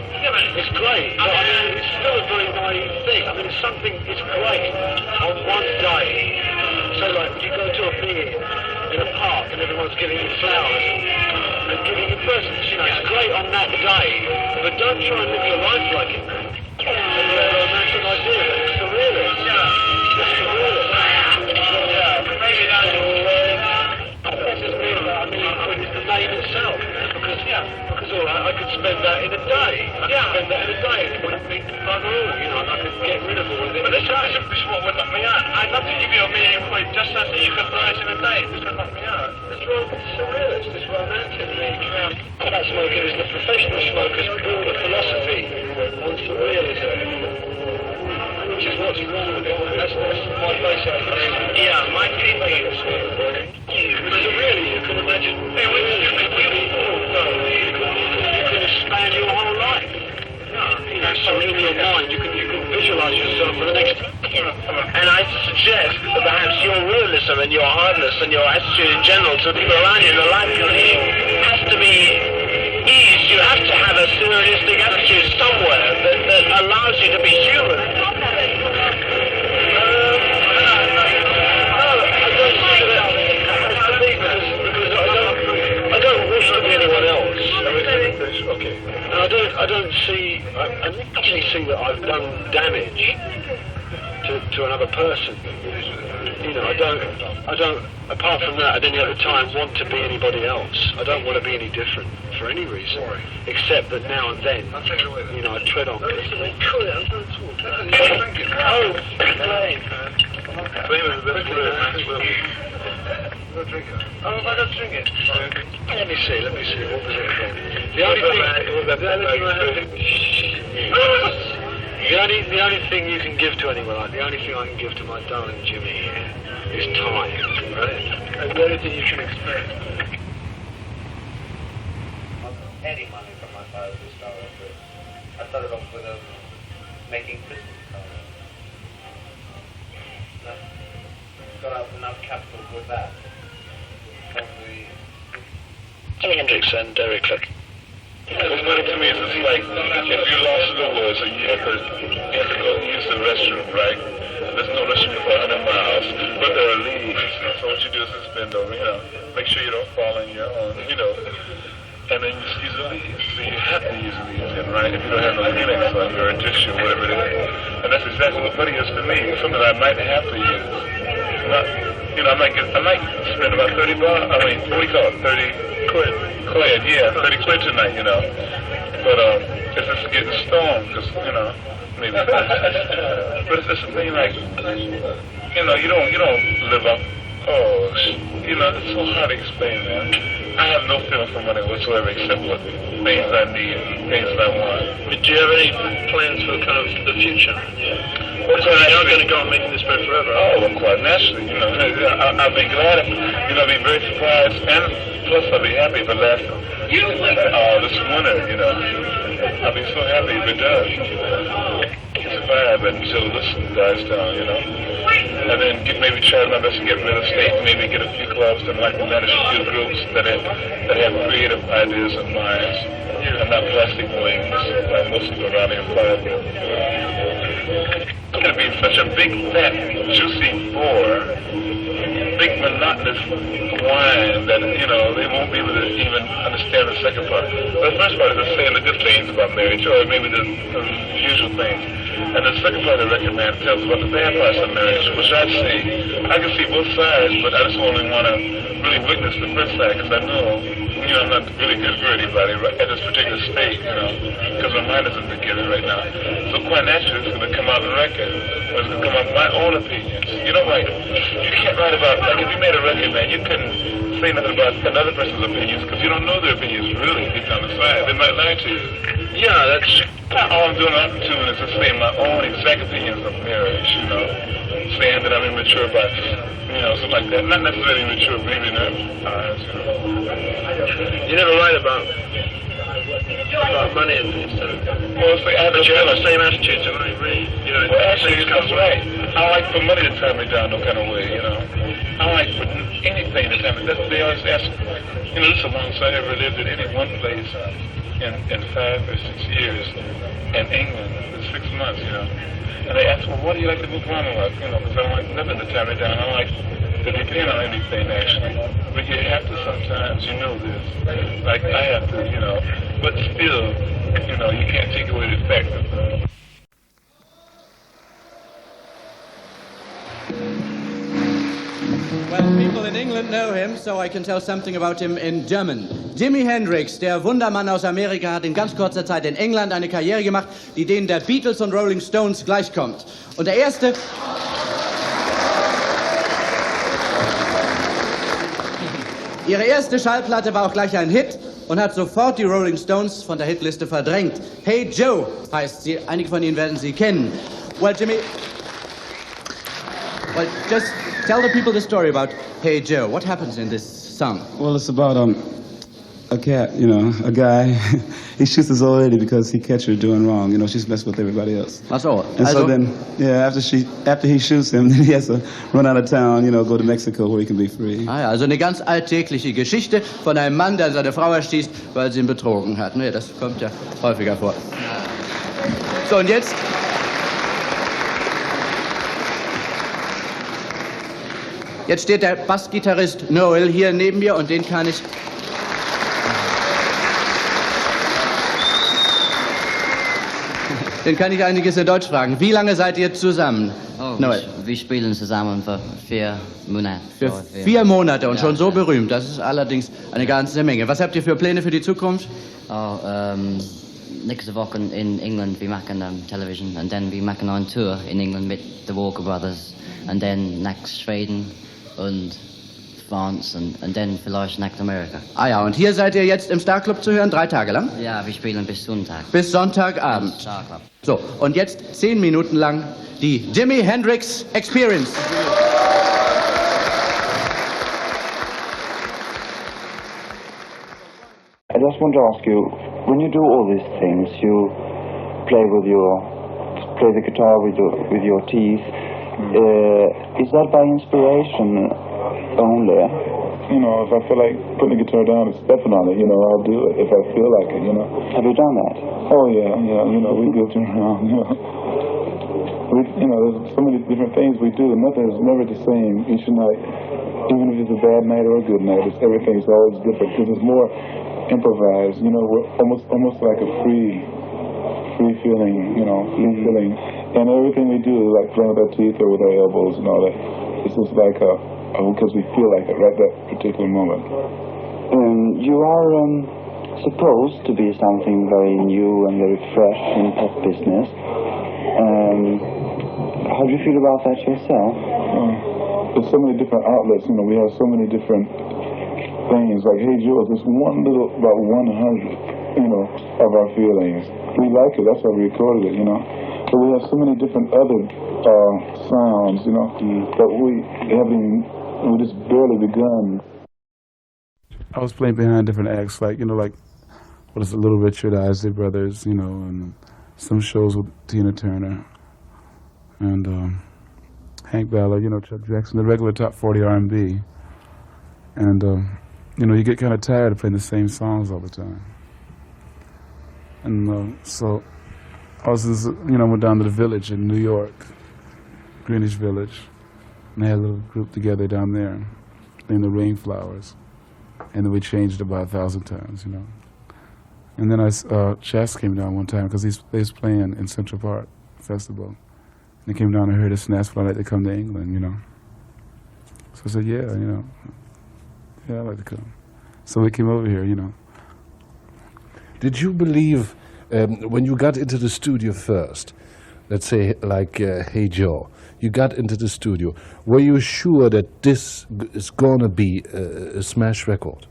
S6: It's great, but I mean, it's still a very naive thing. I mean, it's great on one day. So, like, you go to a beer in a park and everyone's giving you flowers and giving you presents, you know, it's great on that day, but don't try and live your life like it. It's a romantic idea, but it's surrealist. It's surrealist.
S4: Maybe that's
S6: This is me about £1 million is the name itself. Because all right, I could spend that in a day. I could spend that in a day. It wouldn't be bugger all, you know, and I could get rid of all of it.
S4: But this is what would knock me out. I'd love to give you £1 million just so that you could buy it in a day. This would knock me out.
S6: It's surrealist, it's romantic. That smoking is the professional smoker's broader philosophy on surrealism. Which is what's wrong with it. That's my basic philosophy.
S4: Yeah, my thinking.
S6: So really, you can imagine. You can expand your whole life. You know, so in your mind, you can visualize yourself for the next.
S4: And I suggest that perhaps your realism and your hardness and your attitude in general to people around you, the life you're leading, has to be eased. You have to have a surrealistic attitude somewhere that allows you to be human.
S6: I don't wish to be anyone else. Okay. And I don't see. I actually see that I've done damage to another person. You know, I don't. Apart from that, at any other time, want to be anybody else. I don't want to be any different for any reason, except that now and then, you know, I tread on people.
S4: Oh, I don't drink it.
S6: Let me see. What was it again? The only thing you can give to anyone, like the only thing I can give to my darling Jimmy here is time, right? And the only thing you can expect.
S5: Any money from my father to start off with. I started off with making Christmas cards. Got out enough capital with that.
S6: Jimi Hendrix and Eric Clapton.
S3: What's funny to me is it's like if you lost the words and you have to go use the restroom, right? There's no restroom for 100 miles, but there are leaves. So what you do is just bend over, you know, make sure you don't fall in your own, you know, and then you just use the leaves. So you have to use the leaves in, right? If you don't have no Kleenex on your tissue, whatever it is. And that's exactly exactly what money is to me. It's something I might have to use. Not, you know, I might spend about $30. I mean, what do you call it? 30 quid. Quid, yeah, 30 quid tonight, you know. But it's just getting stoned, because, you know, maybe. But it's a thing like, you know, you don't live up. Oh, you know, it's so hard to explain, man. I have no feeling for money whatsoever except for things I need and things that I want.
S4: But do you have any plans for kind of the future? Well, you're not going to go on making this bread forever.
S3: Oh, well, quite naturally, you know. I'll be glad if, you know, I'll be very surprised, and plus I'll be happy if it lasts this winter, you know. I'll be so happy if it does. Survive until this dies down, you know. And then maybe try my best to get real estate, maybe get a few clubs that might manage a few groups that have creative ideas and minds, and not plastic wings like most people around here imply. It's going to be such a big, fat, juicy bore, big, monotonous whine that, you know, they won't be able to even understand the second part. But the first part is just saying the good things about marriage, or maybe the usual things. And the second part of the record, man, tells about the bad parts of marriage, which I see. I can see both sides, but I just only want to really witness the first side, because I know, you know, I'm not really good for anybody at this particular state, you know, because my mind isn't together right now. So quite naturally, it's going to come out in the record. It's going to come out my own opinions. You know, like, you can't write about, like, if you made a record, man, you couldn't say nothing about another person's opinions, because you don't know their opinions really deep down the side. They might lie to you.
S4: Yeah, that's...
S3: All I'm doing up to is just saying my own exact opinions of marriage, you know, saying that I'm immature about, you know, something like that. Not necessarily immature, maybe in their eyes, you know.
S4: You never write about money and things, so...
S3: Well, it's like, I
S4: But you have the same attitude to when you read, you know...
S3: Well, actually, that's right. I like for money to tie me down no kind of way, you know. I like for anything to tie me down. They always ask, you know, this is the longest I ever lived in any one place in 5 or 6 years in England, for 6 months, you know. And they ask, well, what do you like to move around like? You know, because I don't like nothing to tie me down. I like to depend on anything, actually. But you have to sometimes, you know this. Like, I have to, you know. But still, you know, you can't take away the fact that...
S7: Well, people in England know him, so I can tell something about him in German. Jimi Hendrix, der Wundermann aus Amerika, hat in ganz kurzer Zeit in England eine Karriere gemacht, die denen der Beatles und Rolling Stones gleichkommt. Und der erste... Ihre erste Schallplatte war auch gleich ein Hit und hat sofort die Rolling Stones von der Hitliste verdrängt. Hey Joe heißt sie, einige von Ihnen werden sie kennen. Well, Jimmy... Well, just tell the people the story about Hey Joe. What happens in this song?
S2: Well, it's about a cat, you know, a guy. He shoots his old lady because he catch her doing wrong. You know, she's messing with everybody else.
S7: Ach so.
S2: And so then, yeah, after he shoots him, then he has to run out of town, you know, go to Mexico where he can be free.
S7: Ah ja, also eine ganz alltägliche Geschichte von einem Mann, der seine Frau erschießt, weil sie ihn betrogen hat. Ne, das kommt ja häufiger vor. So, und jetzt... Jetzt steht der Bassgitarrist Noel hier neben mir und den kann ich... Den kann ich einiges in Deutsch fragen. Wie lange seid ihr zusammen, Noel?
S8: Wir spielen zusammen für 4 Monate.
S7: Für 4 Monate und schon so berühmt. Das ist allerdings eine ganze Menge. Was habt ihr für Pläne für die Zukunft?
S8: Nächste Woche in England, wir machen Television und dann wir machen eine Tour in England mit The Walker Brothers und dann nach Schweden und France und dann vielleicht nach Amerika.
S7: Ah ja, und hier seid ihr jetzt im Starclub zu hören, 3 Tage lang?
S8: Ja, wir spielen bis Sonntag.
S7: Bis Sonntagabend.
S8: Starclub.
S7: So, und jetzt 10 Minuten lang die Jimi Hendrix Experience.
S9: I just want to ask you, when you do all these things, you play the guitar with your teeth. Is that by inspiration only?
S10: You know, if I feel like putting the guitar down and stepping on it, you know, I'll do it if I feel like it, you know.
S9: Have you done that?
S10: Oh yeah, you know, we go around, you know. There's so many different things we do, and nothing is never the same each night. Even if it's a bad night or a good night, everything's always different because it's more improvised. You know, we're almost like a free free feeling, free feeling. And everything we do, like playing with our teeth or with our elbows and all that, it's just like because we feel like it right that particular moment.
S9: You are supposed to be something very new and very fresh in pop business. How do you feel about that yourself?
S10: There's so many different outlets, we have so many different things. Like Hey Jules, it's one little, about 100, of our feelings. We like it, that's why we recorded it, But we have so many different other sounds, that we just barely begun.
S2: I was playing behind different acts, like what is it, Little Richard, Isley Brothers, and some shows with Tina Turner and Hank Ballard, Chuck Jackson, the regular top 40 R&B. And you get kind of tired of playing the same songs all the time. And so I was just, went down to the Village in New York, Greenwich Village, and they had a little group together down there named the Rainflowers. And then we changed about 1,000 times, And then Chas came down one time because they was playing in Central Park Festival. And they came down and heard us and asked if I'd like to come to England, So I said, yeah, yeah, I'd like to come. So we came over here,
S11: Did you believe, when you got into the studio first, let's say like Hey Joe, you got into the studio, were you sure that this is going to be a smash record?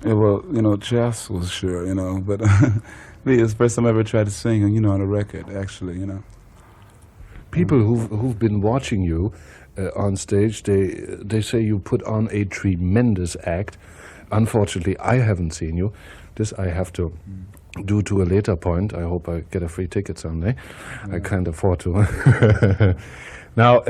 S2: Yeah, well, Chas was sure, but me, it's the first time I ever tried to sing, on a record, actually,
S11: People who've been watching you on stage, they say you put on a tremendous act. Unfortunately, I haven't seen you. This I have to do to a later point. I hope I get a free ticket someday. I can't afford to. Now,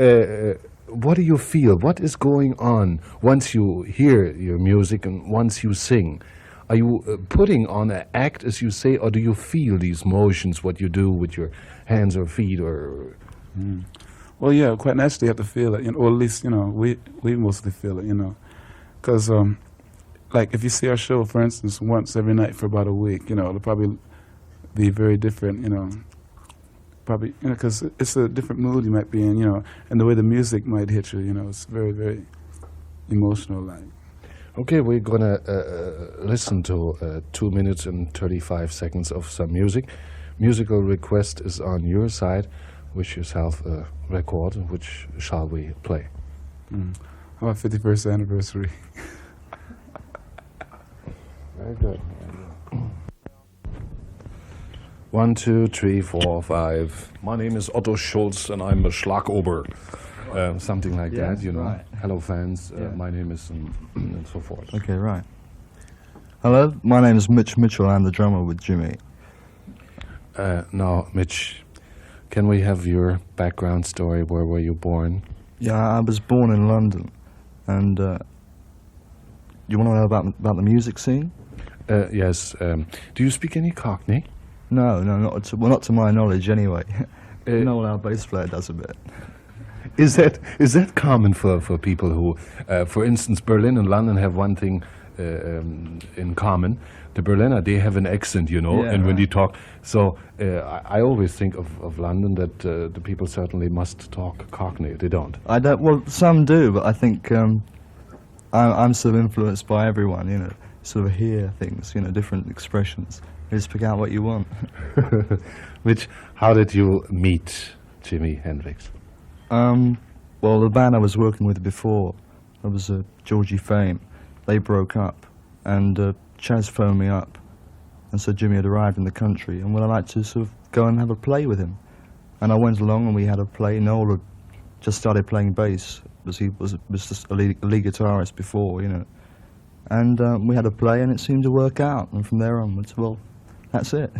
S11: what do you feel? What is going on once you hear your music and once you sing? Are you putting on an act, as you say, or do you feel these motions, what you do with your hands or feet? Or
S2: Well, yeah, quite naturally you have to feel it, or at least, we mostly feel it, Because, like, if you see our show, for instance, once every night for about a week, it'll probably be very different, Probably, because it's a different mood you might be in, and the way the music might hit you, it's very, very emotional, like.
S11: Okay, we're gonna listen to 2 minutes and 35 seconds of some music. Musical request is on your side. Wish yourself a record. Which shall we play?
S2: How about 51st anniversary?
S11: Very good. 1, 2, 3, 4, 5. My name is Otto Schulz and I'm a Schlagober. Something like that,
S12: Right.
S11: Hello, fans. My name is and so forth.
S12: Okay, right. Hello, my name is Mitch Mitchell. I'm the drummer with Jimmy.
S11: Now, Mitch, can we have your background story? Where were you born?
S12: Yeah, I was born in London. And you want to know about the music scene?
S11: Yes. Do you speak any Cockney?
S12: No, not to my knowledge anyway. No, our bass player does a bit.
S11: Is that common for people who, for instance, Berlin and London have one thing in common? The Berliner, they have an accent, and when they talk. So I always think of London that the people certainly must talk Cockney. They don't.
S12: I don't. Well, some do, but I think I'm sort of influenced by everyone. Sort of hear things, different expressions. You just pick out what you want.
S11: Mitch, how did you meet Jimi Hendrix?
S12: Well, the band I was working with before, that was Georgie Fame. They broke up, and Chas phoned me up and said Jimmy had arrived in the country, and would I like to sort of go and have a play with him? And I went along, and we had a play. Noel had just started playing bass, because he was just a lead guitarist before, And we had a play, and it seemed to work out. And from there onwards, well, that's it.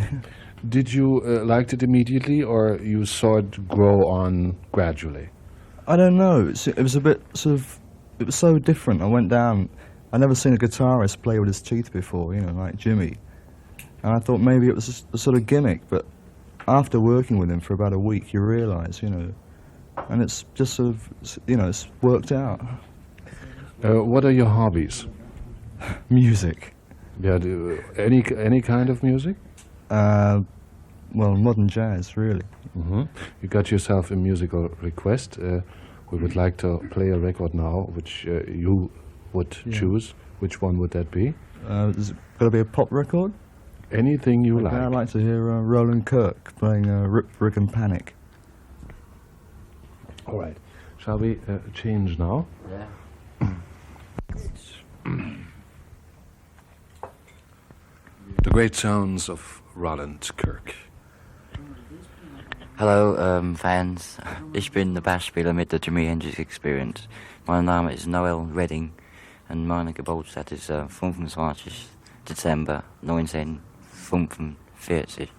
S11: Did you like it immediately, or you saw it grow on gradually?
S12: I don't know. It was a bit it was so different. I went down. I'd never seen a guitarist play with his teeth before, like Jimmy. And I thought maybe it was just a sort of gimmick, but after working with him for about a week, you realise, and it's just sort of, it's worked out.
S11: What are your hobbies?
S12: Music.
S11: Yeah, any kind of music?
S12: well, modern jazz, really.
S11: You got yourself a musical request. We would like to play a record now, which you would choose. Which one would that be?
S12: Is it got to be a pop record?
S11: Anything you
S12: Okay,
S11: like.
S12: I'd like to hear Roland Kirk playing Rip, Rick and Panic.
S11: All right. Shall we change now?
S8: Yeah.
S11: The great sounds of Roland Kirk.
S8: Hallo fans, ich bin der Bassspieler mit der Jimi Hendrix Experience. Mein Name ist Noel Redding und meine Geburtstag ist 25. Dezember 1945.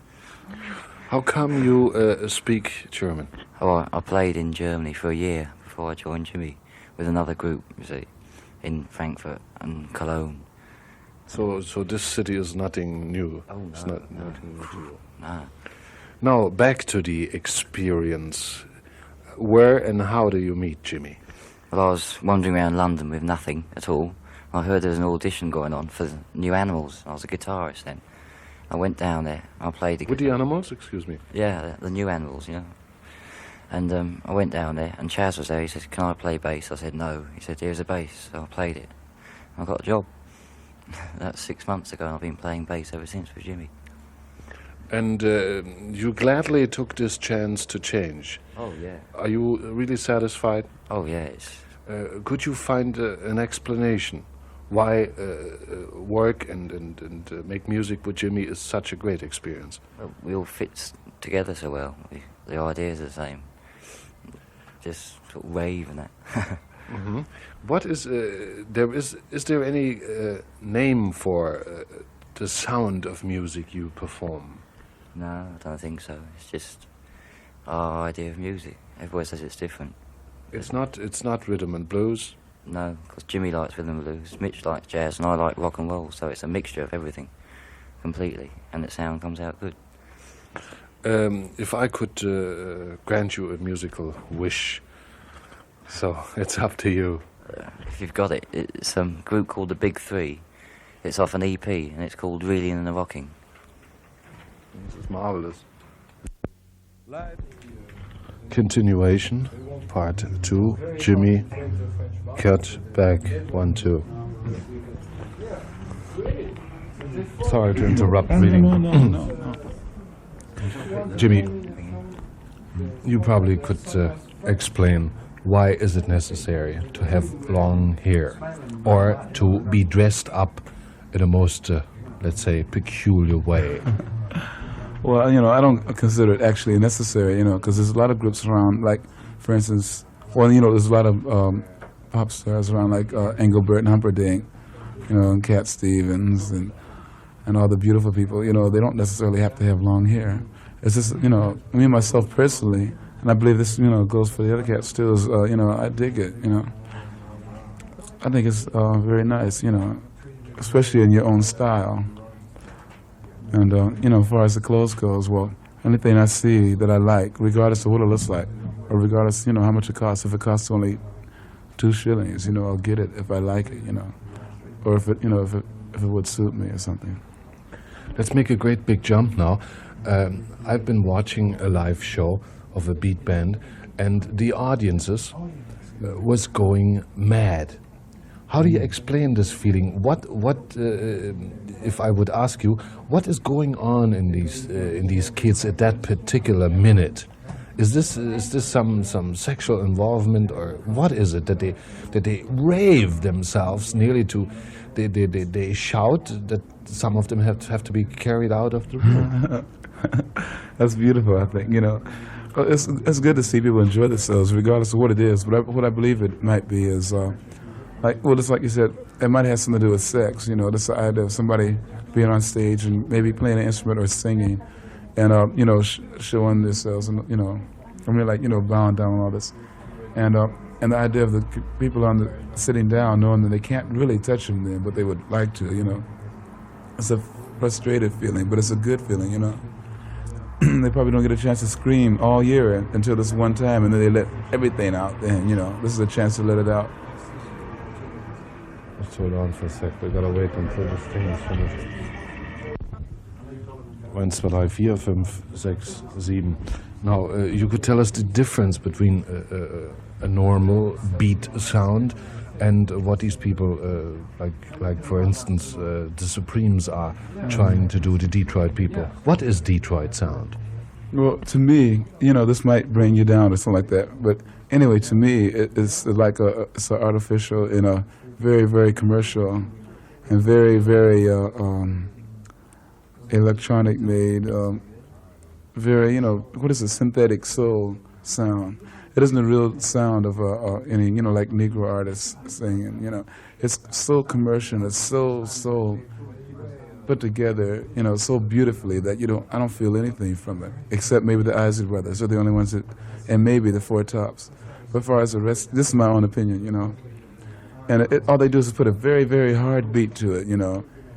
S11: How come you speak German?
S8: Oh, I played in Germany for a year before I joined Jimmy with another group, you see, in Frankfurt and Cologne.
S11: So this city is nothing new.
S8: Oh, no,
S11: It's not nothing new to you.
S8: No.
S11: Now back to the experience. Where and how do you meet Jimmy?
S8: Well, I was wandering around London with nothing at all. I heard there was an audition going on for the New Animals. I was a guitarist then. I went down there. I played the
S11: With the Animals? Excuse me.
S8: Yeah, the New Animals, you know. And I went down there, and Chaz was there. He said, "Can I play bass?" I said, "No." He said, "Here's a bass." So I played it. I got a job. That's 6 months ago, and I've been playing bass ever since with Jimmy.
S11: And you gladly took this chance to change.
S8: Oh, yeah.
S11: Are you really satisfied?
S8: Oh, yeah.
S11: Could you find an explanation why work and make music with Jimmy is such a great experience?
S8: Well, we all fit together so well. The ideas are the same. Just sort of rave and that.
S11: What is there any name for the sound of music you perform?
S8: No, I don't think so. It's just our idea of music. Everybody says it's different.
S11: It's not rhythm and blues.
S8: No, because Jimmy likes rhythm and blues, Mitch likes jazz, and I like rock and roll. So it's a mixture of everything, completely, and the sound comes out good.
S11: If I could grant you a musical wish, so it's up to you.
S8: If you've got it, it's a group called the Big Three. It's off an EP, and it's called Reeling and the Rocking.
S11: This is marvelous. Continuation, part 2. Jimmy, cut back 1, 2. Sorry to interrupt reading.
S2: No.
S11: Jimmy, you probably could explain why is it necessary to have long hair or to be dressed up in a most, let's say, peculiar way.
S2: Well, you know, I don't consider it actually necessary, you know, because there's a lot of groups around, like, for instance, well, you know, there's a lot of pop stars around, like Engelbert and Humperdinck, you know, and Cat Stevens and all the beautiful people, you know, they don't necessarily have to have long hair. It's just, you know, me myself personally, and I believe this, you know, goes for the other cats too, is, you know, I dig it, you know. I think it's very nice, you know, especially in your own style. And, you know, as far as the clothes goes, well, anything I see that I like, regardless of what it looks like, or regardless, you know, how much it costs, if it costs only 2 shillings, you know, I'll get it if I like it, you know, or if it, you know, if it would suit me or something.
S11: Let's make a great big jump now. I've been watching a live show of a beat band, and the audiences was going mad. How do you explain this feeling? What if I would ask you, what is going on in these kids at that particular minute? Is this some sexual involvement, or what is it that they rave themselves nearly to? They shout that some of them have to be carried out of the room.
S2: That's beautiful, I think, you know. It's good to see people enjoy themselves, regardless of what it is. But what I believe it might be is, just like you said, it might have something to do with sex, you know. This the idea of somebody being on stage and maybe playing an instrument or singing, and you know, showing themselves, and you know, I mean, like, you know, bowing down and all this, and the idea of the people sitting down, knowing that they can't really touch them then, but they would like to, you know. It's a frustrated feeling, but it's a good feeling, you know. They probably don't get a chance to scream all year until this one time, and then they let everything out. Then, you know, this is a chance to let it out.
S11: Let's hold on for a sec. We gotta wait until this thing is finished. 1, 2, 3, 4, 5, 6, 7. Now, you could tell us the difference between a normal beat sound and what these people, like for instance, the Supremes are trying to do, the Detroit people. What is Detroit sound?
S2: Well, to me, this might bring you down or something like that. But anyway, to me, it's like it's an artificial, very, very commercial and very, very electronic made, very, what is a synthetic soul sound. It isn't the real sound of any, like Negro artists singing, It's so commercial, it's so put together, so beautifully that I don't feel anything from it, except maybe the Isley Brothers are the only ones and maybe the Four Tops. But as far as the rest, this is my own opinion, And all they do is put a very, very hard beat to it,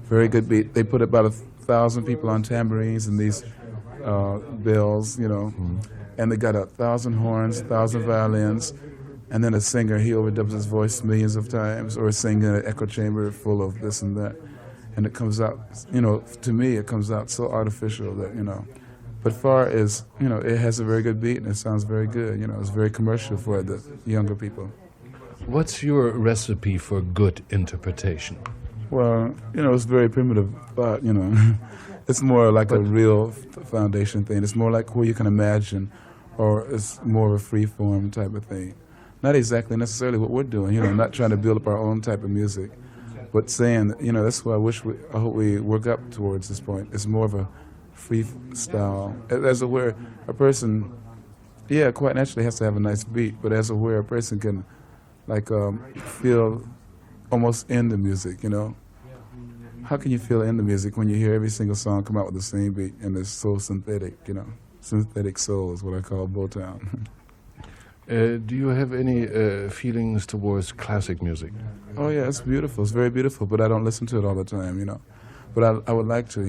S2: very good beat. They put about 1,000 people on tambourines and these bells, and they got 1,000 horns, 1,000 violins, and then a singer, he overdubs his voice millions of times, or singing in an echo chamber full of this and that. And it comes out, to me, it comes out so artificial that, But far as, it has a very good beat and it sounds very good, it's very commercial for the younger people.
S11: What's your recipe for good interpretation?
S2: Well, it's very primitive thought, It's more like a real foundation thing. It's more like where you can imagine, or it's more of a free-form type of thing. Not exactly necessarily what we're doing, not trying to build up our own type of music, but saying, that's what I hope we work up towards this point. It's more of a freestyle. As where a person, quite naturally has to have a nice beat, but as where a person can, feel almost in the music, How can you feel in the music when you hear every single song come out with the same beat and it's so synthetic, Synthetic soul is what I call Motown.
S11: Do you have any feelings towards classic music?
S2: Oh yeah, it's beautiful. It's very beautiful, but I don't listen to it all the time, But I would like to,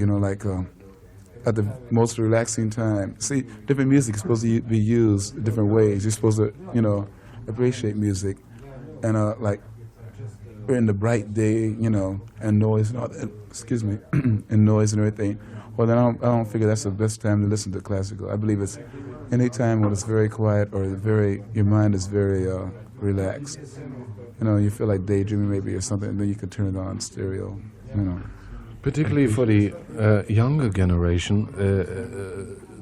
S2: at the most relaxing time. See, different music is supposed to be used different ways. You're supposed to, appreciate music, and in the bright day, and noise and all that, excuse me, and noise and everything. Well, then I don't figure that's the best time to listen to classical. I believe it's any time when it's very quiet or your mind is very relaxed. You feel like daydreaming maybe or something, and then you can turn it on stereo,
S11: Particularly for the younger generation,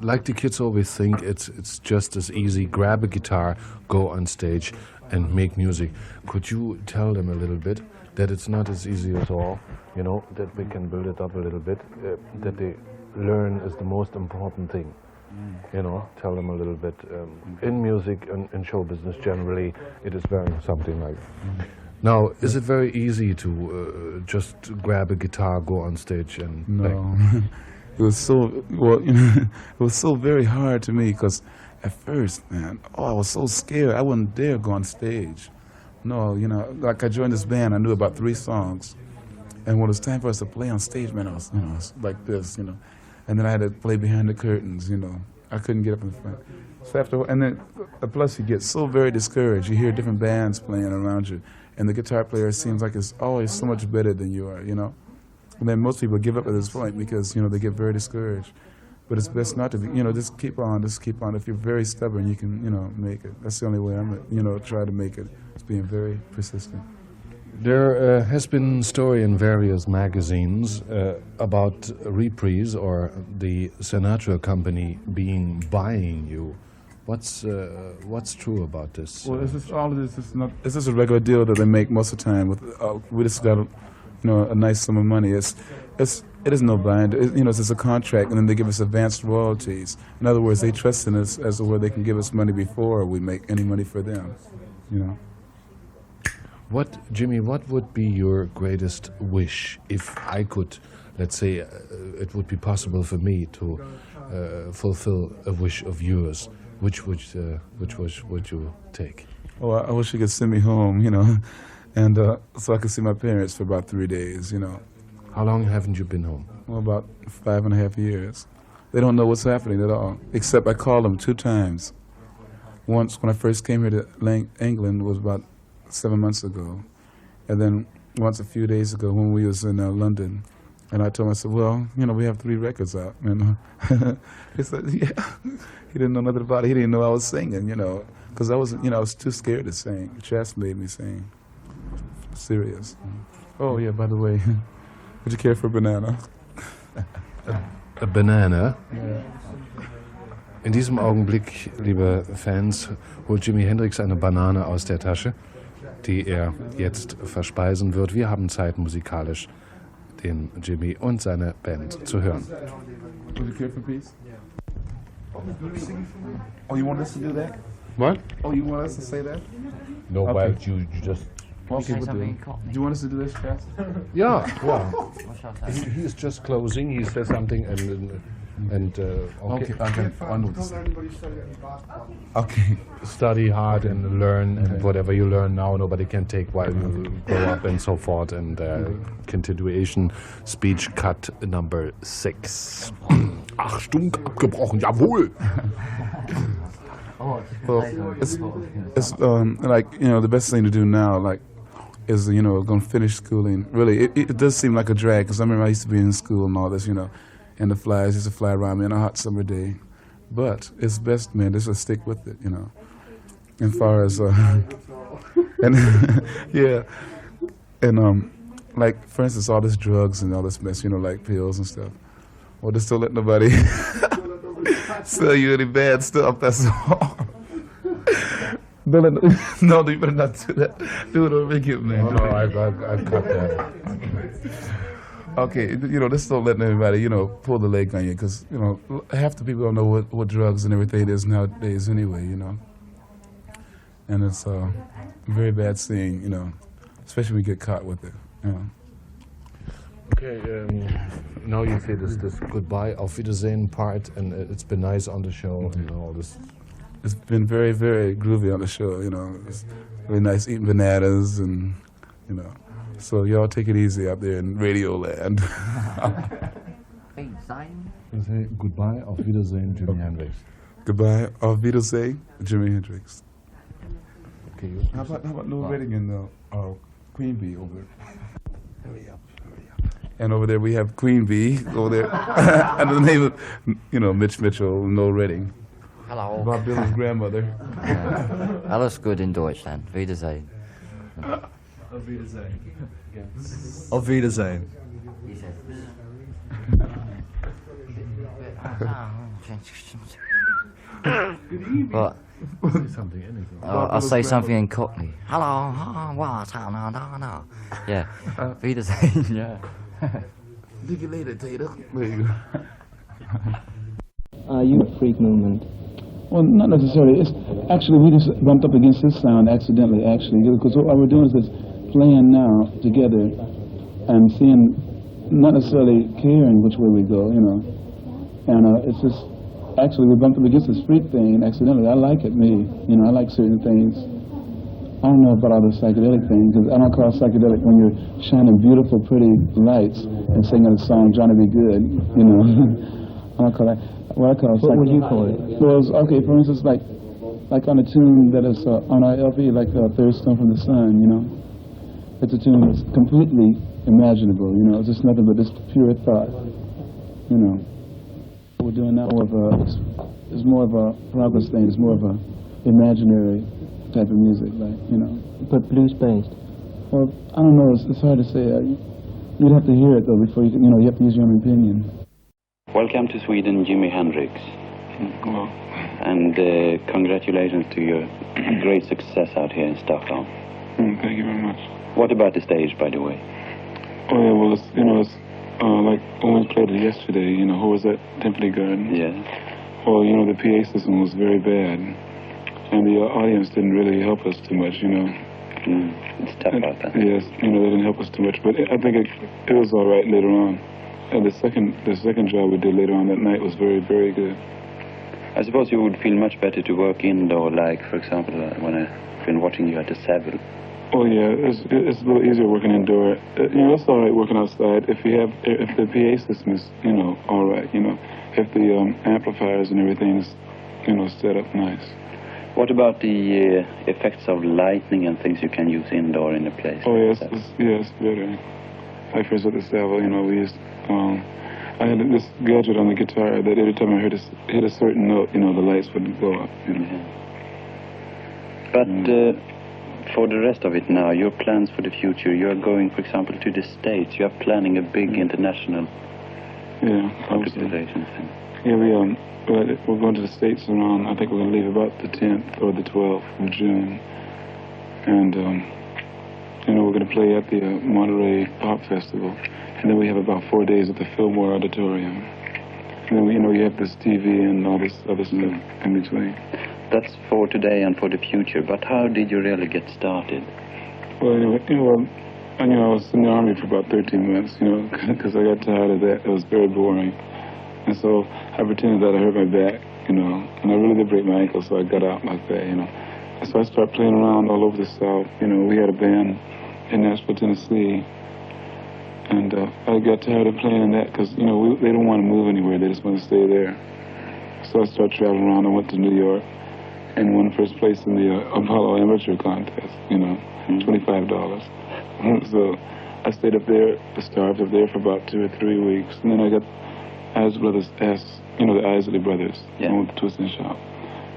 S11: like the kids always think it's just as easy, grab a guitar, go on stage and make music. Could you tell them a little bit that it's not as easy at all, that we can build it up a little bit, that they learn is the most important thing. Tell them a little bit. In music and in show business generally, it is very something like. Now, is it very easy to just grab a guitar, go on stage and...
S2: No. It was so very hard to me because at first, man, I was so scared. I wouldn't dare go on stage. No, I joined this band, I knew about 3 songs. And when it was time for us to play on stage, man, I was, like this, And then I had to play behind the curtains, I couldn't get up in front. So and then, plus you get so very discouraged. You hear different bands playing around you, and the guitar player seems like it's always so much better than you are, And then most people give up at this point because, they get very discouraged. But it's best not to be, just keep on. If you're very stubborn, you can, make it. That's the only way I'm, try to make it. It's being very persistent.
S11: There has been story in various magazines about Reprise or the Sinatra company buying you. What's true about this?
S2: Well, all of this is not. This is a regular deal that they make most of the time. We just got a nice sum of money. It is no bind. It's just a contract, and then they give us advanced royalties. In other words, they trust in us as to where they can give us money before we make any money for them.
S11: Jimmy, what would be your greatest wish if I could, let's say, it would be possible for me to fulfill a wish of yours? Which wish would you take?
S2: Oh, I wish you could send me home, and so I could see my parents for about 3 days,
S11: How long haven't you been home?
S2: Well, about 5.5 years. They don't know what's happening at all, except I called them 2 times. Once when I first came here to England was about 7 months ago, and then once a few days ago when we was in London, And I told him, I said, well, you know, we have 3 records out. And he said, yeah. He didn't know nothing about it. He didn't know I was singing, you know, because I wasn't, you know, I was too scared to sing. Chas made me sing. Serious. Oh, yeah, by the way, would you care for a banana?
S11: A banana? In diesem Augenblick, liebe Fans, holt Jimi Hendrix eine Banane aus der Tasche, die er jetzt verspeisen wird. Wir haben Zeit, musikalisch den Jimmy und seine Band zu hören.
S2: Would you care for peace? Oh, you want us to do that?
S11: What?
S2: Oh, you want us to say that?
S11: No,
S2: Okay.
S11: but you just...
S2: Okay, we'll do it. Do you want us to do this, Chas?
S11: Yeah. He is just closing. He says something and okay.
S2: I know this. Okay.
S11: Study hard and learn, and whatever you learn now, nobody can take while you grow up and so forth. And continuation speech cut number 6. Achtung, abgebrochen, jawohl.
S2: Well, it's like, you know, the best thing to do now, like, is, you know, going to finish schooling. Really, it does seem like a drag, because I remember I used to be in school and all this, you know, and the flies used to fly around me on a hot summer day. But it's best, man, just to stick with it, you know. As far as, and yeah, and like, for instance, all this drugs and all this mess, you know, like pills and stuff. Well, just don't let nobody sell you any bad stuff, that's all. Don't let, no, you better not do that. Do it or make it, man.
S11: No, I cut that.
S2: Okay, you know, just don't let anybody, you know, pull the leg on you, because, you know, half the people don't know what drugs and everything is nowadays anyway, you know. And it's a very bad thing, you know, especially when you get caught with it, you know.
S11: Okay, now you say this goodbye, auf Wiedersehen part, and it's been nice on the show and all this.
S2: It's been very, very groovy on the show, you know. It's really nice eating bananas and, you know. So y'all take it easy out there in Radio Land.
S11: You say goodbye, auf Wiedersehen, Jimi Hendrix.
S2: Goodbye, auf Wiedersehen, Jimi Hendrix.
S11: Okay.
S2: How about Lou Redding and Queen Bee over there? Hurry up. And over there we have Queen Bee over there under the name of, you know, Mitch Mitchell, Noel Redding.
S8: Hello.
S2: Bob Dylan's grandmother.
S8: Alles gut in Deutschland. Wiedersehen.
S12: Auf Wiedersehen. Auf Wiedersehen.
S8: What?
S11: Something, anything.
S8: I'll say something in Cockney. Hello. No. Yeah. Wiedersehen. Yeah.
S2: See you later, Tater. There you go.
S13: Are you a freak movement?
S14: Well, not necessarily. It's actually, we just bumped up against this sound accidentally, actually, because what we're doing is this playing now together and seeing, not necessarily caring which way we go, you know. And it's just, actually, we bumped up against this freak thing accidentally. I like it, me. You know, I like certain things. I don't know about all the psychedelic things, because I don't call it psychedelic when you're shining beautiful, pretty lights and singing a song, Johnny Be Good, you know. I don't call that. What I call
S13: what would you call it?
S14: Well, okay, for instance, like on a tune that is on our LP, like Third Stone from the Sun, you know. It's a tune that's completely imaginable, you know. It's just nothing but this pure thought, you know. What we're doing now is more of a progress thing. It's more of a imaginary type of music, like, you know.
S13: But blues-based?
S14: Well, I don't know. It's hard to say. You'd have to hear it, though, before you know, you have to use your own opinion.
S15: Welcome to Sweden, Jimi Hendrix.
S2: Well,
S15: and congratulations to your great success out here in Stockholm.
S10: Thank you very much.
S15: What about the stage, by the way?
S10: Oh, yeah, well, it's like Owens played it yesterday, you know, who was at Temple Gardens?
S15: Yeah.
S10: Well, you know, the PA system was very bad, and the audience didn't really help us too much, you know.
S15: It's tough out there.
S10: Yes, you know, they didn't help us too much, but I think it was all right later on. And the second job we did later on that night was very, very good.
S15: I suppose you would feel much better to work indoor, like, for example, when I've been watching you at the Savile.
S10: Oh, yeah, it's a little easier working indoor. You know, it's all right working outside if the PA system is, you know, all right, you know, if the amplifiers and everything is, you know, set up nice.
S15: What about the effects of lightning and things you can use indoor in a place?
S10: Oh, yes, it's better. Like, for instance, at the Savile, you know, we used
S14: song, I had this gadget on the guitar that every time I hit a certain note, you know, the lights would go up, you know.
S15: But for the rest of it now, your plans for the future, you're going, for example, to the States. You're planning a big international organization thing.
S14: Yeah, we're going to the States around, I think we're going to leave about the 10th or the 12th of June. And, you know, we're going to play at the Monterey Pop Festival. And then we have about 4 days at the Fillmore Auditorium. And then, you know, you have this TV and all this other stuff in between.
S15: That's for today and for the future, but how did you really get started?
S14: Well, anyway, I was in the Army for about 13 months, you know, because I got tired of that. It was very boring. And so I pretended that I hurt my back, you know, and I really did break my ankle, so I got out like that, you know. And so I started playing around all over the South. You know, we had a band in Nashville, Tennessee, and I got tired of playing in that because, you know, they don't want to move anywhere. They just want to stay there. So I started traveling around. I went to New York and won first place in the Apollo Amateur Contest, you know, $25. So I stayed up there, starved up there for about 2 or 3 weeks. And then I got Isley Brothers, you know, the Isley Brothers, with the Twisting Shop.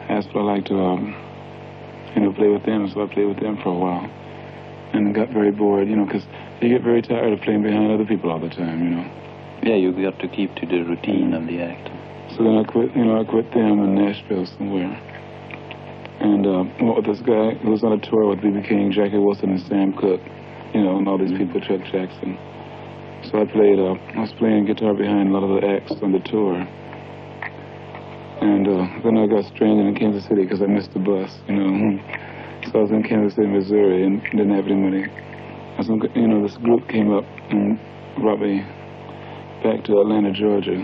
S14: Asked what I like to, you know, play with them. So I played with them for a while and got very bored, you know, because you get very tired of playing behind other people all the time, you know.
S15: Yeah, you got to keep to the routine of the act.
S14: So then I quit them in Nashville somewhere. And went with this guy who was on a tour with B.B. King, Jackie Wilson, and Sam Cooke, you know, and all these people, Chuck Jackson. So I was playing guitar behind a lot of the acts on the tour. And then I got stranded in Kansas City because I missed the bus, you know. So I was in Kansas City, Missouri, and didn't have any money. You know, this group came up and brought me back to Atlanta, Georgia,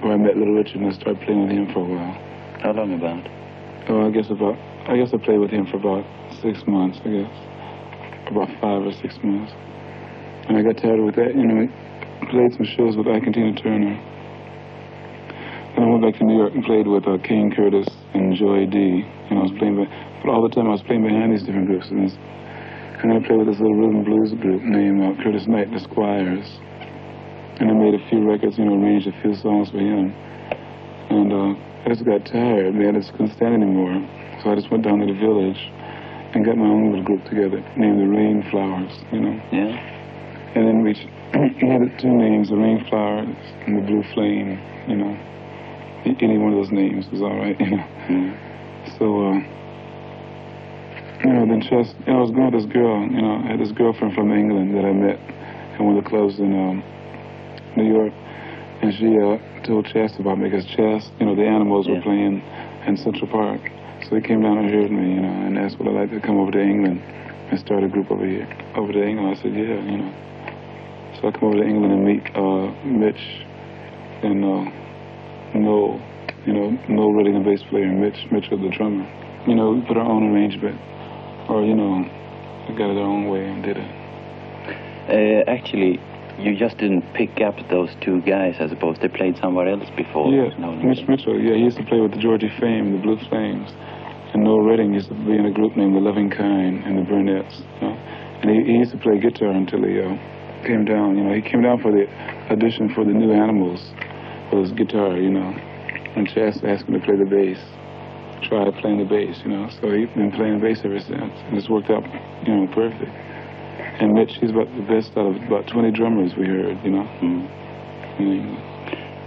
S14: where I met Little Richard and I started playing with him for a while.
S15: How long about?
S14: Oh, I guess I played with him for about 6 months, I guess. About 5 or 6 months. And I got tired with that, you know, I played some shows with Ike and Tina Turner. Then I went back to New York and played with King Curtis and Joy D. And I was playing, but all the time I was playing behind these different groups. And I played with this little rhythm blues group named Curtis Knight and the Squires. And I made a few records, you know, arranged a few songs for him. And I just got tired, man. I just couldn't stand anymore. So I just went down to the village and got my own little group together named the Rainflowers, you know.
S15: Yeah.
S14: And then we had 2 names, the Rainflowers and the Blue Flame, you know. Any one of those names was all right, you know. So, you know, then I was going with this girl, you know. I had this girlfriend from England that I met in one of the clubs in New York. And she told Chess about me because Chess, you know, the Animals were playing in Central Park. So he came down and heard me, you know, and asked would I like to come over to England and start a group over here. Over to England, I said, yeah, you know. So I come over to England and meet Mitch and Noel, you know, Noel Redding, the bass player, and Mitch was the drummer. You know, we put our own arrangement, or, you know, we got it our own way and did it.
S15: Actually, you just didn't pick up those 2 guys, I suppose. They played somewhere else before.
S14: Yeah, Mitch Mitchell, yeah, he used to play with the Georgie Fame, the Blue Flames. And Noel Redding used to be in a group named the Loving Kind and the Burnett's. You know? And he used to play guitar until he came down. You know, he came down for the audition for the New Animals with his guitar, you know. And Chess asked him to play the bass. Try playing the bass, you know. So he's been playing bass ever since. And it's worked out, you know, perfect. And Mitch, he's about the best out of about 20 drummers we heard, you know.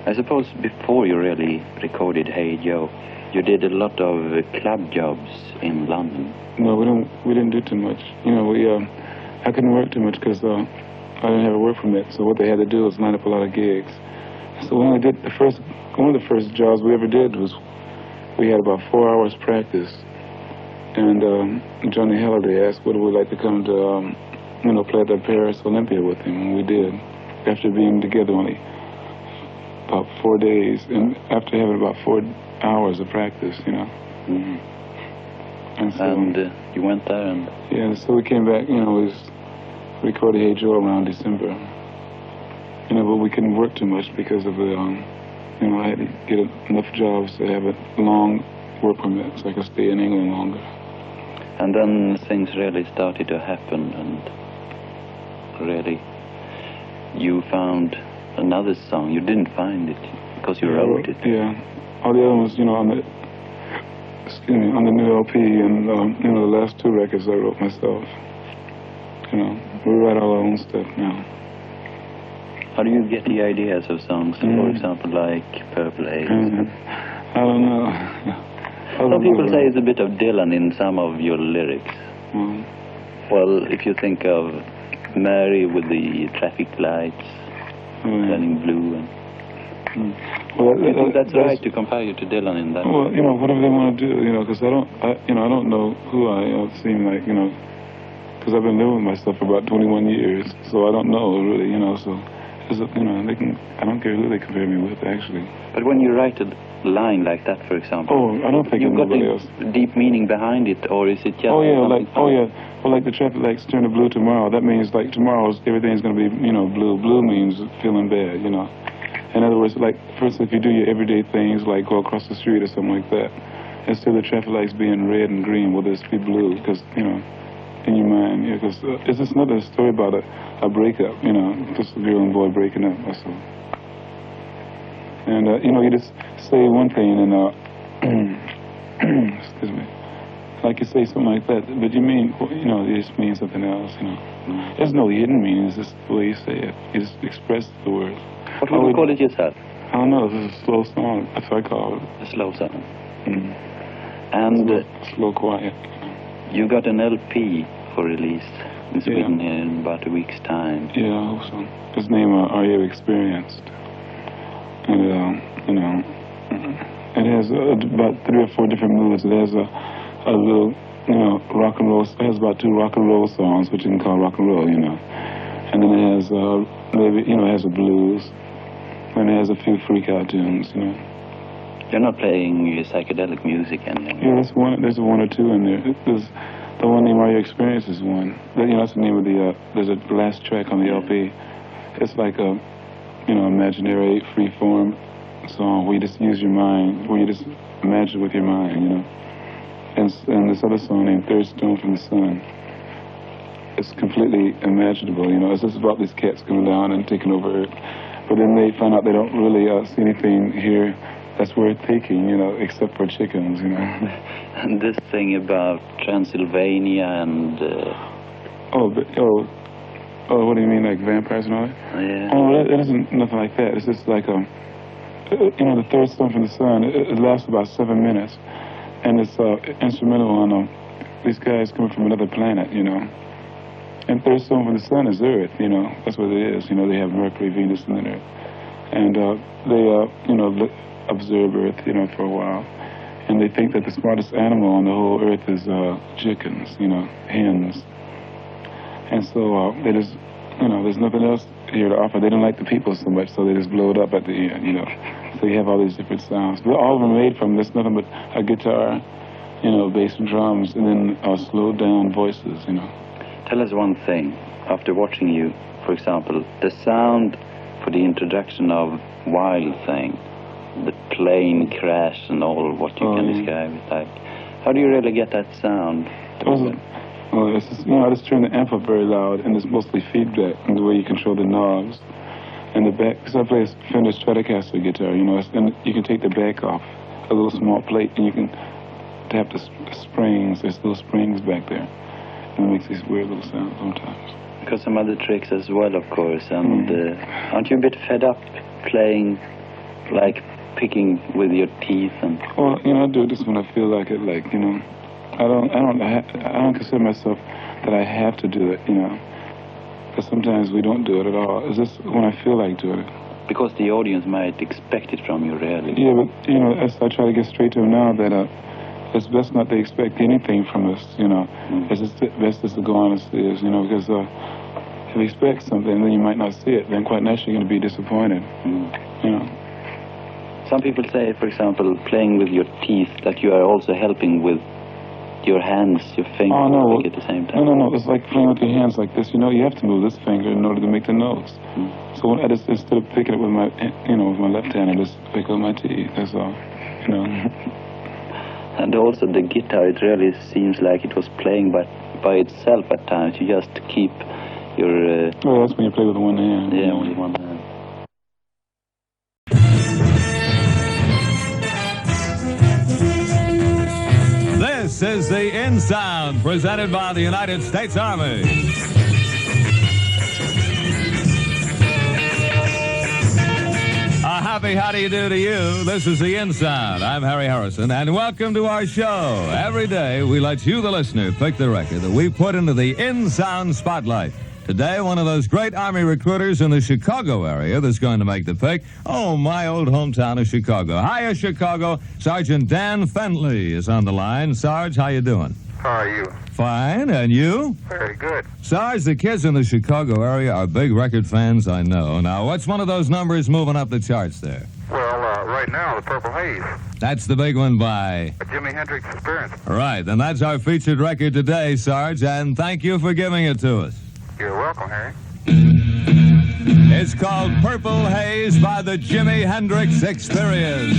S15: I suppose before you really recorded Hey Joe, you did a lot of club jobs in London.
S14: No, we didn't do too much. You know, I couldn't work too much because I didn't have a work permit. So what they had to do was line up a lot of gigs. So when I did one of the first jobs we ever did was we had about 4 hours practice. And Johnny Halliday asked, would we like to come to, you know, play at the Paris Olympia with him, and we did. After being together only about 4 days, and after having about 4 hours of practice, you know. And so,
S15: you went there and...
S14: Yeah, so we came back, you know, we recorded Hey Joe around December. You know, but we couldn't work too much because of the, you know, I had to get enough jobs to have a long work permit so I could stay in England longer.
S15: And then things really started to happen, and really you found another song. You didn't find it because you wrote it.
S14: Yeah. All the other ones, you know, on the on the new LP and you know, the last 2 records I wrote myself. You know, we write all our own stuff now.
S15: How do you get the ideas of songs? For example, like Purple Haze.
S14: I don't know.
S15: Some people say it's a bit of Dylan in some of your lyrics. Well, if you think of Mary with the traffic lights turning blue, and
S14: well,
S15: do you think that's right to compare you to Dylan in that?
S14: Well, you know, whatever they want to do, you know, because I don't know who I seem like, you know, because I've been living with myself for about 21 years, so I don't know really, you know, so. You know, I don't care who they compare me with, actually.
S15: But when you write a line like that, for example,
S14: I don't think
S15: you've got
S14: anybody else.
S15: Deep meaning behind it, or is it just?
S14: Well, like the traffic lights turn to blue tomorrow. That means like tomorrow everything's going to be, you know, blue. Blue means feeling bad, you know. In other words, like first, if you do your everyday things, like go across the street or something like that, instead of the traffic lights being red and green, will this be blue? Because you know. In your mind, yeah, because it's just another story about a breakup, you know, just a girl and boy breaking up, that's all. And, you know, you just say one thing and, excuse me, like you say something like that, but you mean, you know, you just mean something else, you know. There's no hidden meaning, it's just the way you say it. You just express the words.
S15: What would you call it yourself?
S14: I don't know, this is a slow song, that's what I call it.
S15: A slow song. And
S14: slow, quiet.
S15: You got an LP for release in Sweden in about a week's time.
S14: Yeah, I hope so. His name, Are You Experienced? And, you know, it has about 3 or 4 different moods. It has a little, you know, rock and roll. It has about 2 rock and roll songs, which you can call rock and roll, you know. And then it has, maybe, you know, it has a blues. And it has a few freak out tunes, you know.
S15: You're not playing psychedelic music anymore.
S14: Yeah, there's 1 or 2 in there. There's the one named Are You Experienced is one. You know, that's the name of the, there's a last track on the LP. It's like a, you know, imaginary, free-form song where you just use your mind, where you just imagine with your mind, you know. And this other song named Third Stone from the Sun, it's completely imaginable, you know. It's just about these cats coming down and taking over Earth. But then they find out they don't really see anything here that's worth taking, you know, except for chickens, you know.
S15: And this thing about Transylvania and...
S14: what do you mean, like vampires and all that?
S15: Yeah.
S14: Oh, that isn't nothing like that. It's just like, you know, the Third Stone from the Sun, it lasts about 7 minutes. And it's instrumental on these guys coming from another planet, you know. And Third Stone from the Sun is Earth, you know. That's what it is. You know, they have Mercury, Venus, and then Earth. And they, you know, observe Earth, you know, for a while. And they think that the smartest animal on the whole Earth is chickens, you know, hens. And so they just, you know, there's nothing else here to offer. They don't like the people so much, so they just blow it up at the end, you know. So you have all these different sounds. But all of them are made from this, nothing but a guitar, you know, bass and drums, and then slowed down voices, you know.
S15: Tell us one thing. After watching you, for example, the sound for the introduction of Wild Thing, the plane crash and all what you can describe it like. How do you really get that sound?
S14: Well, it's just, you know, I just turn the amp up very loud, and it's mostly feedback in the way you control the knobs. And the back, because I play a Fender Stratocaster guitar, you know, and you can take the back off, a little small plate, and you can tap the springs. There's little springs back there. And it makes these weird little sounds sometimes.
S15: Because some other tricks as well, of course. And aren't you a bit fed up playing, like picking with your teeth and?
S14: Well, you know, I do this when I feel like it. Like, you know, I don't consider myself that I have to do it. You know, because sometimes we don't do it at all. It's just when I feel like doing it.
S15: Because the audience might expect it from you, really.
S14: Yeah, but you know, as I try to get straight to them now that it's best not to expect anything from us, you know. It's just best just to go on as it is, you know, because if you expect something, then you might not see it. Then quite naturally you're going to be disappointed, you know.
S15: Some people say, for example, playing with your teeth, that you are also helping with your hands, your fingers at the same time.
S14: No. It's like playing with your hands like this. You know, you have to move this finger in order to make the notes. So when I just, instead of picking it with my, you know, with my left hand, I just pick with my teeth. That's all, you know.
S15: And also the guitar, it really seems like it was playing by itself at times. You just keep your...
S14: Well, that's when you play with one hand.
S15: Yeah, only one hand.
S16: This is the In Sound, presented by the United States Army. A happy how do you do to you. This is the In Sound. I'm Harry Harrison, and welcome to our show. Every day, we let you, the listener, pick the record that we put into the In Sound spotlight. Today, one of those great Army recruiters in the Chicago area that's going to make the pick. Oh, my old hometown of Chicago. Hiya, Chicago. Sergeant Dan Fenley is on the line. Sarge, how you doing?
S17: How are you?
S16: Fine, and you?
S17: Very good.
S16: Sarge, the kids in the Chicago area are big record fans, I know. Now, what's one of those numbers moving up the charts there?
S17: Well, right now, the Purple Haze.
S16: That's the big one by...
S17: Jimi Hendrix Experience.
S16: Right, and that's our featured record today, Sarge, and thank you for giving it to us.
S17: You're welcome, Harry.
S16: It's called Purple Haze by the Jimi Hendrix Experience.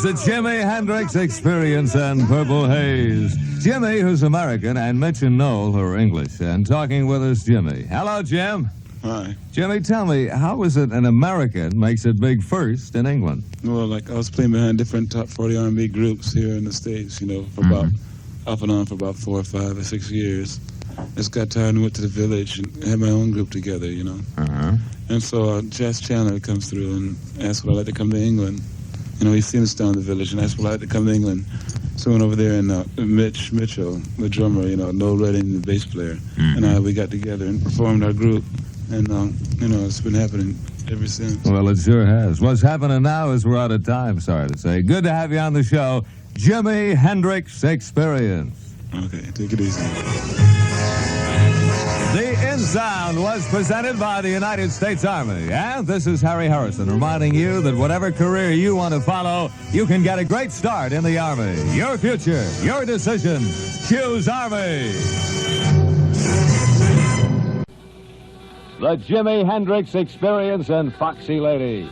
S16: The Jimi Hendrix Experience and Purple Haze. Jimmy, who's American, and Mitch and Noel, who are English. And talking with us, Jimmy. Hello, Jim.
S2: Hi.
S16: Jimmy, tell me, how is it an American makes it big first in England?
S2: Well, like I was playing behind different top 40 R&B groups here in the States, you know, for about, off and on for about 4 or 5 or 6 years. Just got tired and went to the Village and had my own group together, you know. And so Jazz Chandler comes through and asks would I like to come to England. You know, he's seen us down in the Village and asked would I like to come to England. So we went over there and Mitch Mitchell, the drummer, you know, Noel Redding, the bass player, and we got together and performed our group. And, you know, it's been happening ever since.
S16: Well, it sure has. What's happening now is we're out of time, sorry to say. Good to have you on the show. Jimi Hendrix Experience.
S2: Okay, take it easy.
S16: The In Sound was presented by the United States Army. And this is Harry Harrison reminding you that whatever career you want to follow, you can get a great start in the Army. Your future, your decision. Choose Army. The Jimi Hendrix Experience and Foxy Lady.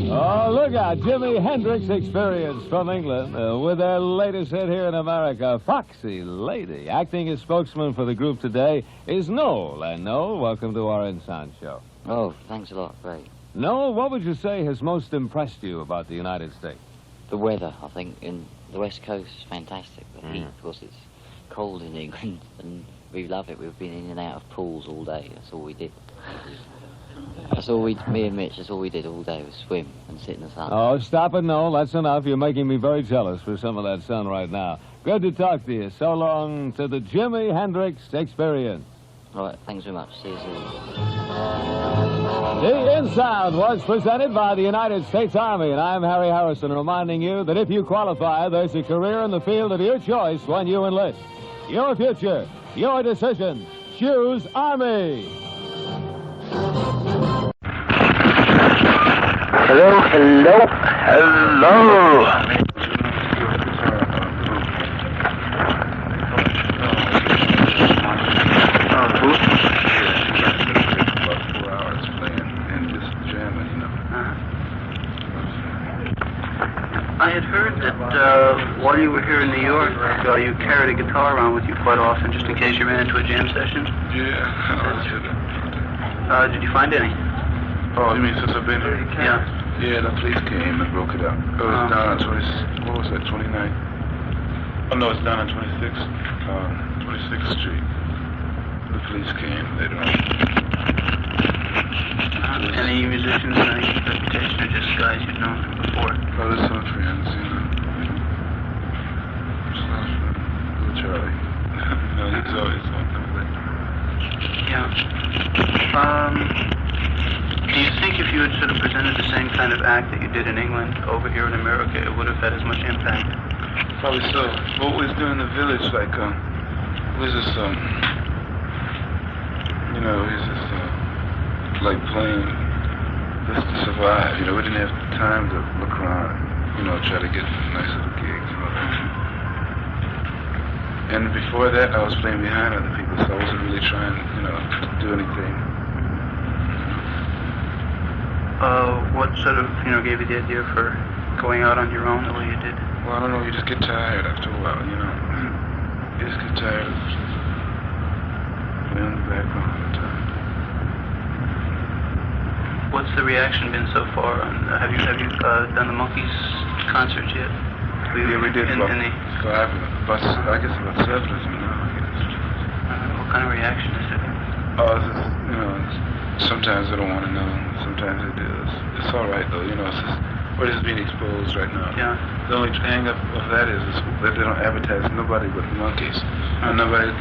S16: Oh, look out, Jimi Hendrix Experience from England with their latest hit here in America, Foxy Lady. Acting as spokesman for the group today is Noel. And Noel, welcome to our In Sound show.
S8: Oh, thanks a lot. Great.
S16: Noel, what would you say has most impressed you about the United States?
S8: The weather, I think, in the West Coast is fantastic. The heat, of course, it's cold in England, and we love it. We've been in and out of pools all day. That's all we did. Me and Mitch, that's all we did all day was swim and sit in the sun.
S16: Oh, stop it, Noel. That's enough. You're making me very jealous for some of that sun right now. Good to talk to you. So long to the Jimi Hendrix Experience.
S8: All right, thanks very much. See you soon.
S16: The In Sound was presented by the United States Army, and I'm Harry Harrison, reminding you that if you qualify, there's a career in the field of your choice when you enlist. Your future, your decision. Choose Army.
S18: Hello, hello, hello.
S19: I had heard that while you were here in New York, you carried a guitar around with you quite often, just in case you ran into a jam session.
S10: Yeah.
S19: Did you find any?
S10: Oh, you mean since I've been here?
S19: Yeah.
S10: Yeah, the police came and broke it up. It was down on 29th? Oh, no, it's down on 26th Street. The police came later on.
S19: Any musicians with any reputation, or just guys you've known before?
S10: Oh, there's some friends, you know. Little Charlie. You know, he's always something like that.
S19: Yeah. Do you think if you had sort of presented the same kind of act that you did in England over here in America, it would have had as much impact?
S10: Probably so. What was doing in the village, like, was this, you know, is this, like playing just to survive, you know, we didn't have time to look around, you know, try to get nice little gigs, you know. And before that, I was playing behind other people, so I wasn't really trying, you know, to do anything.
S19: What sort of, you know, gave you the idea for going out on your own the way you did?
S10: Well, I don't know, you just get tired after a while, you know. You just get tired of being in the background all the time.
S19: What's the reaction been so far? Have you done the Monkees concert yet?
S10: Yeah, we did about 5 I guess about 7 of them now.
S19: What kind of reaction is it?
S10: Oh, it's just, you know, sometimes they don't want to know, sometimes they do. It's all right, though, you know, it's just, we're just being exposed right now.
S19: Yeah.
S10: The only hang up of that is that they don't advertise nobody but the Monkees. And nobody,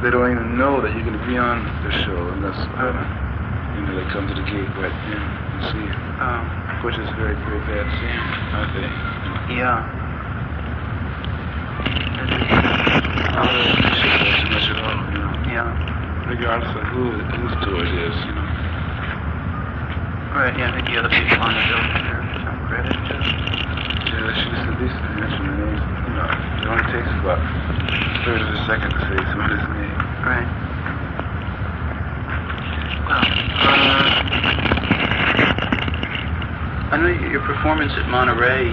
S10: they don't even know that you're going to be on the show unless, you know, they come to the gate right then and see you. Which is very, very bad seeing, I think.
S19: Yeah.
S10: Too much at all, you know.
S19: Yeah.
S10: Regardless of whose tour it is, you know.
S19: Right, yeah, I think the other people on the bill deserve some credit, too.
S10: Yeah, they should at least mention the name. You know, it only takes about a third of a second to say somebody's name.
S19: Right. Well, I know your performance at Monterey,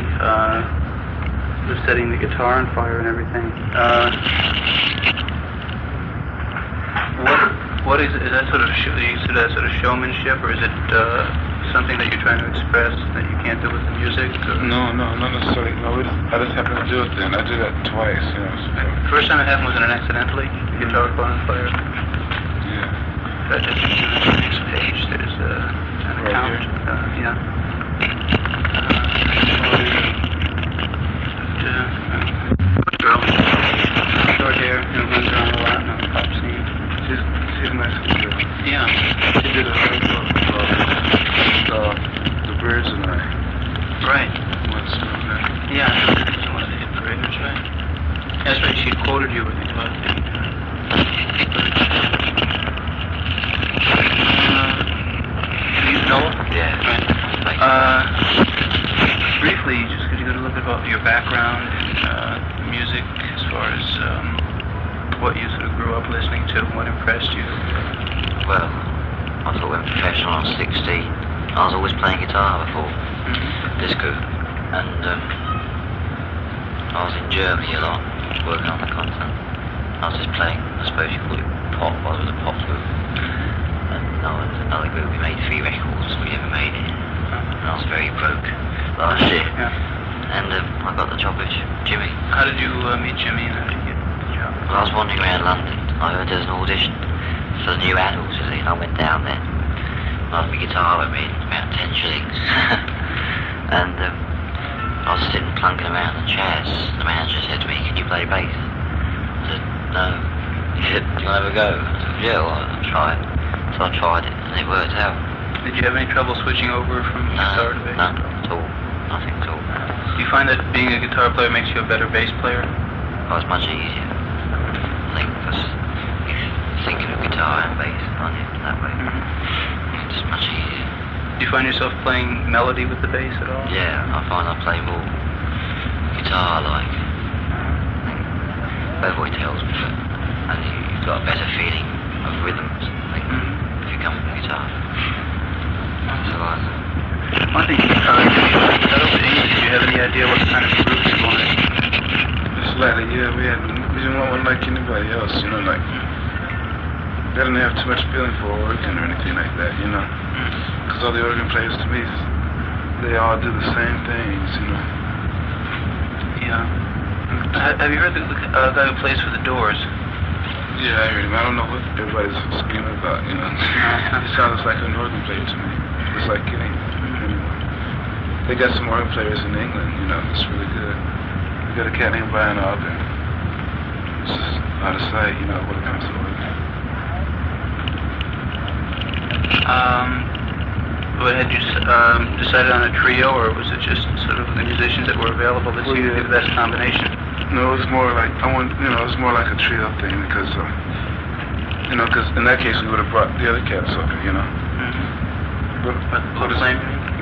S19: was setting the guitar on fire and everything. What is that sort of showmanship, or is it something that you're trying to express that you can't do with the music? Or?
S10: No, not necessarily. No, I just happened to do it then. I did that twice, you know.
S19: First time it happened was accidentally. The guitar caught on fire.
S10: Yeah.
S19: That is the next page. There's an account. Yeah. Girl. Short hair, runs around a lot in the pop scene.
S10: She's a nice girl.
S19: Yeah.
S10: She did a thing called The Birds and I.
S19: Right.
S10: Once,
S19: yeah, it's one of the hit paraders, right? That's right, she quoted you, I think, about the you know?
S8: Yeah.
S19: Right. Briefly, just could you go a little bit about your background in music, as far as what you sort of grew up listening to, what impressed you?
S8: Well, I thought when professional, I was 16. I was always playing guitar before. this group. And I was in Germany a lot, working on the continent. I was just playing, I suppose you call it pop, I was with a pop group. And another group, we made 3 records, we never made it. And I was very broke last year. And I got the job with Jimmy.
S19: How did you meet Jimmy? How did you get the job?
S8: Well, I was wandering around London. I heard there was an audition for the new adults, and I went down there. I had my guitar with me, about 10 shillings. And I was sitting plunking around the chairs. The manager said to me, "Can you play bass?" I said, "No." He said, "Can I have a go?" I said, "Yeah, well, I'll try it." So I tried it, and it worked out.
S19: Did you have any trouble switching over from guitar to bass?
S8: None at all. Nothing at all.
S19: Do you find that being a guitar player makes you a better bass player?
S8: Oh, it's much easier. I think, because you're thinking of guitar and bass, aren't you, that way? It's much easier.
S19: Do you find yourself playing melody with the bass at all?
S8: Yeah, I find I play more guitar like. Everybody tells me that. And you've got a better feeling of rhythms, I think, if you come from guitar. So
S19: One thing, you settled to England, did you have any idea what kind of group you wanted?
S14: Slightly, yeah, we didn't want one like anybody else, you know, like, they didn't have too much feeling for organ or anything like that, you know, because all the organ players to me, they all do the same things, you know.
S19: Yeah. Have you heard the guy who plays for the Doors?
S14: Yeah, I heard him. I don't know what everybody's screaming about, you know. He sounds like an organ player to me, just like Kenny. They got some organ players in England, you know, it's really good. We got a cat named Brian Alder. It's just out of sight, you know, when it comes to organ.
S19: Had you decided on a trio, or was it just sort of the musicians that were available that seemed to be the best combination?
S14: No, it was more like, it was more like a trio thing because, because in that case we would have brought the other cats over, you know.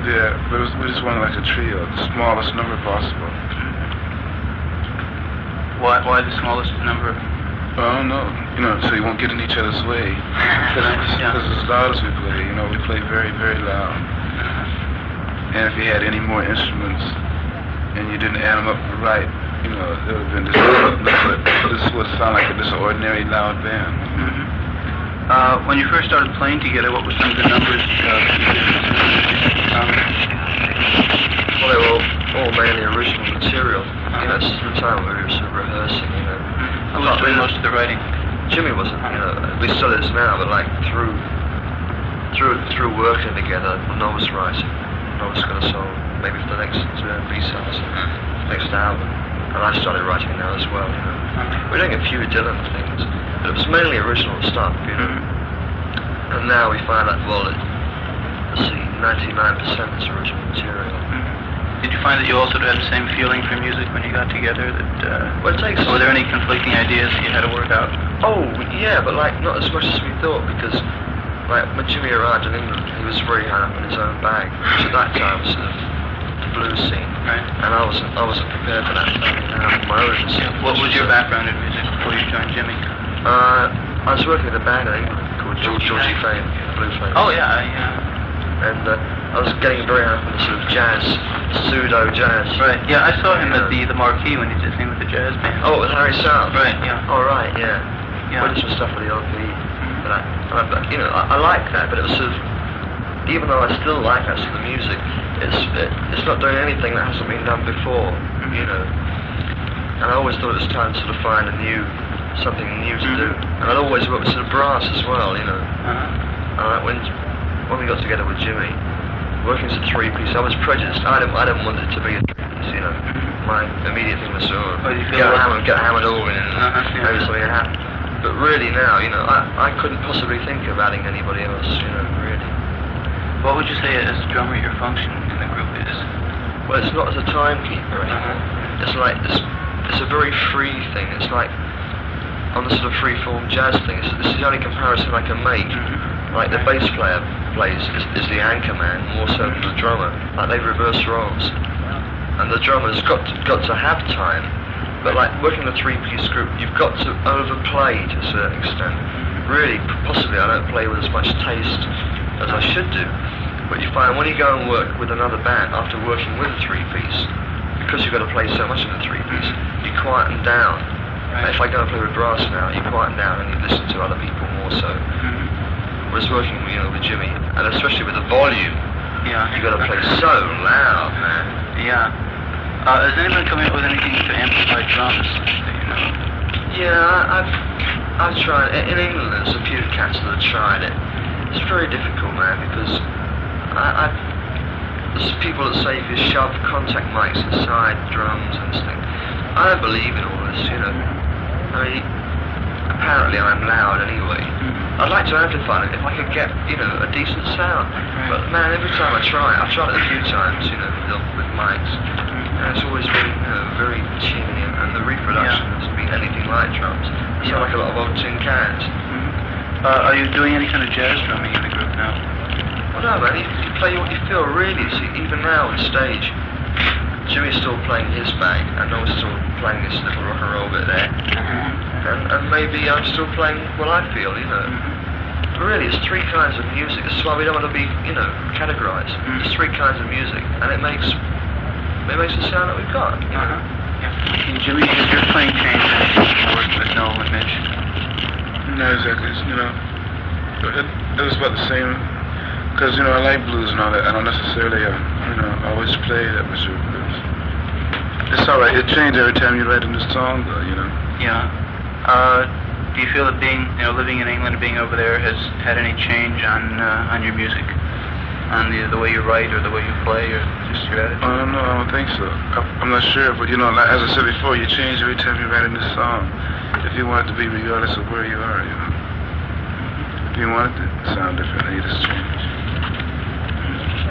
S14: Yeah, but we just wanted like a trio, the smallest number possible.
S19: Why the smallest number?
S14: I don't know, so you won't get in each other's way. Because as loud as we play, we play very, very loud. And if you had any more instruments and you didn't add them up right, it would have been this would sound like just an ordinary loud band.
S19: When you first started playing together, what were some of the numbers
S20: Well, they were all mainly original material. This is the time we were sort of rehearsing,
S19: Who was doing most of the writing?
S20: Jimmy wasn't, we still is now, but like through working together, no was writing. No was going to song, maybe for the next B-sides, next album. And I started writing now as well, We're doing a few Dylan things, but it was mainly original stuff, And now we find that, 99% is original material.
S19: Did you find that you also had the same feeling for music when you got together? Were there any conflicting ideas that you had to work out?
S20: Oh, yeah, but not as much as we thought, because when Jimmy arrived in England, he was very high up in his own bag, which at that time was sort of the blues scene.
S19: Right.
S20: And I wasn't prepared for that. My own scene.
S19: What was your background in music before you joined Jimmy?
S20: I was working in a band in England called Georgie Fame, Blue Fame.
S19: Oh, yeah.
S20: And I was getting very high up in the sort of jazz, pseudo-jazz.
S19: Right, yeah, I saw him at the Marquee when he did thing with the jazz band.
S20: Oh, with Harry South?
S19: Right, yeah.
S20: Oh, right, yeah. Put some stuff for the LP. But I like that, but it was sort of, even though I still like that sort of music, it's not doing anything that hasn't been done before, And I always thought it was time to sort of find something new to do. And I'd always work with sort of brass as well, When we got together with Jimmy, working as a three-piece, I was prejudiced. I didn't want it to be a three-piece, My immediate thing was get a hammered organ and maybe something happened. But really now, I couldn't possibly think of adding anybody else, really.
S19: What would you say as a drummer your function in the group is?
S20: Well, it's not as a timekeeper anymore. It's like, it's a very free thing. It's like, on the sort of free-form jazz thing, this is the only comparison I can make. Like the bass player is the anchor man more so than the drummer. Like they reverse roles, and the drummer's got to have time. But like working in a three-piece group, you've got to overplay to a certain extent. Really, possibly I don't play with as much taste as I should do. But you find when you go and work with another band after working with a three-piece, because you've got to play so much in a three-piece, you quieten down. If I go and play with brass now, you quieten down and you listen to other people more so. Whereas working, with Jimmy, and especially with the volume, you got to play so loud, man.
S19: Yeah. Has anyone come up with anything to amplify drums that you know?
S20: Yeah, I've tried. In England, there's a few cats that have tried it. It's very difficult, man, because there's people that say if you shove contact mics inside drums and stuff. I don't believe in all this, I mean, apparently I'm loud anyway. I'd like to amplify it if I could get, a decent sound. But man, every time I've tried it a few times, with mics, and it's always been, very cheesy, and the reproduction hasn't been anything like drums. It sounds like a lot of old tin cans.
S19: Are you doing any kind of jazz drumming in the group now?
S20: Well, no, man, you play what you feel, really. See, even now on stage, Jimmy's still playing his bag, and I'm still playing this little rock and roll bit there. And maybe I'm still playing what I feel, But really, it's three kinds of music. This is why we don't want to be, categorized. There's three kinds of music, and it makes the sound that we've got.
S19: And Jimmy, has your playing changed anything working with Noel and Mitch?
S10: No, exactly. It was about the same. Because, I like blues and all that. I don't necessarily, always play that much of blues. It's all right. It changes every time you write a new song, though,
S19: Yeah. Do you feel that living in England and being over there has had any change on your music? On the way you write or the way you play or just your attitude?
S10: No, I don't think so. I'm not sure, but, as I said before, you change every time you write a new song. If you want it to be regardless of where you are, If you want it to sound different, then you just change.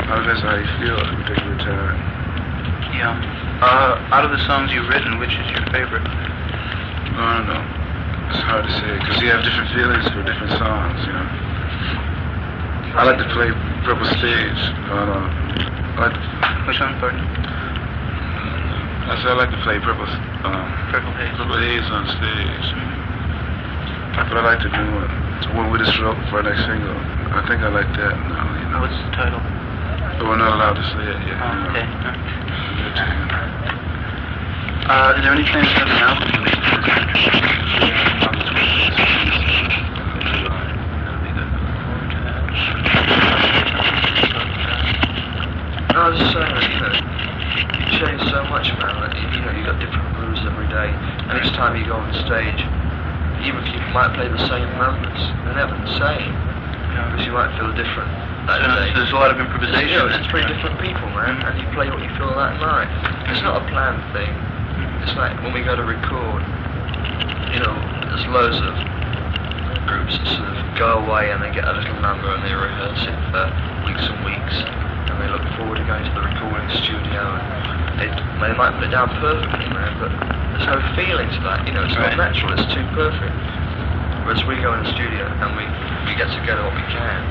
S10: That's how you feel at a particular time.
S19: Yeah. Out of the songs you've written, which is your favorite?
S10: I don't know. It's hard to say, because you have different feelings for different songs, I like to play Purple Stage.
S19: Which one, pardon?
S10: I said I like to play Purple Haze on stage. But I like the new one. It's the one we just wrote for our next single. I think I like that now,
S19: What's the title?
S10: But we're not allowed to say it yet.
S19: Okay. Is there any plans to have an album released in this country?
S20: I was just saying that, you change so much, man. Like, you got different grooves every day, and each time you go on stage, even people might play the same numbers. They're never the same, because you might feel different.
S19: So there's a lot of improvisation.
S20: It's three different people, man, and you play what you feel that night. It's not a planned thing. It's like when we go to record, there's loads of groups that sort of go away and they get a little number and they rehearse it for weeks and weeks, and they look forward to going to the recording studio, and they might put it down perfectly, man, but there's no feeling to that. It's not natural. It's too perfect. Whereas we go in the studio and we get together what we can.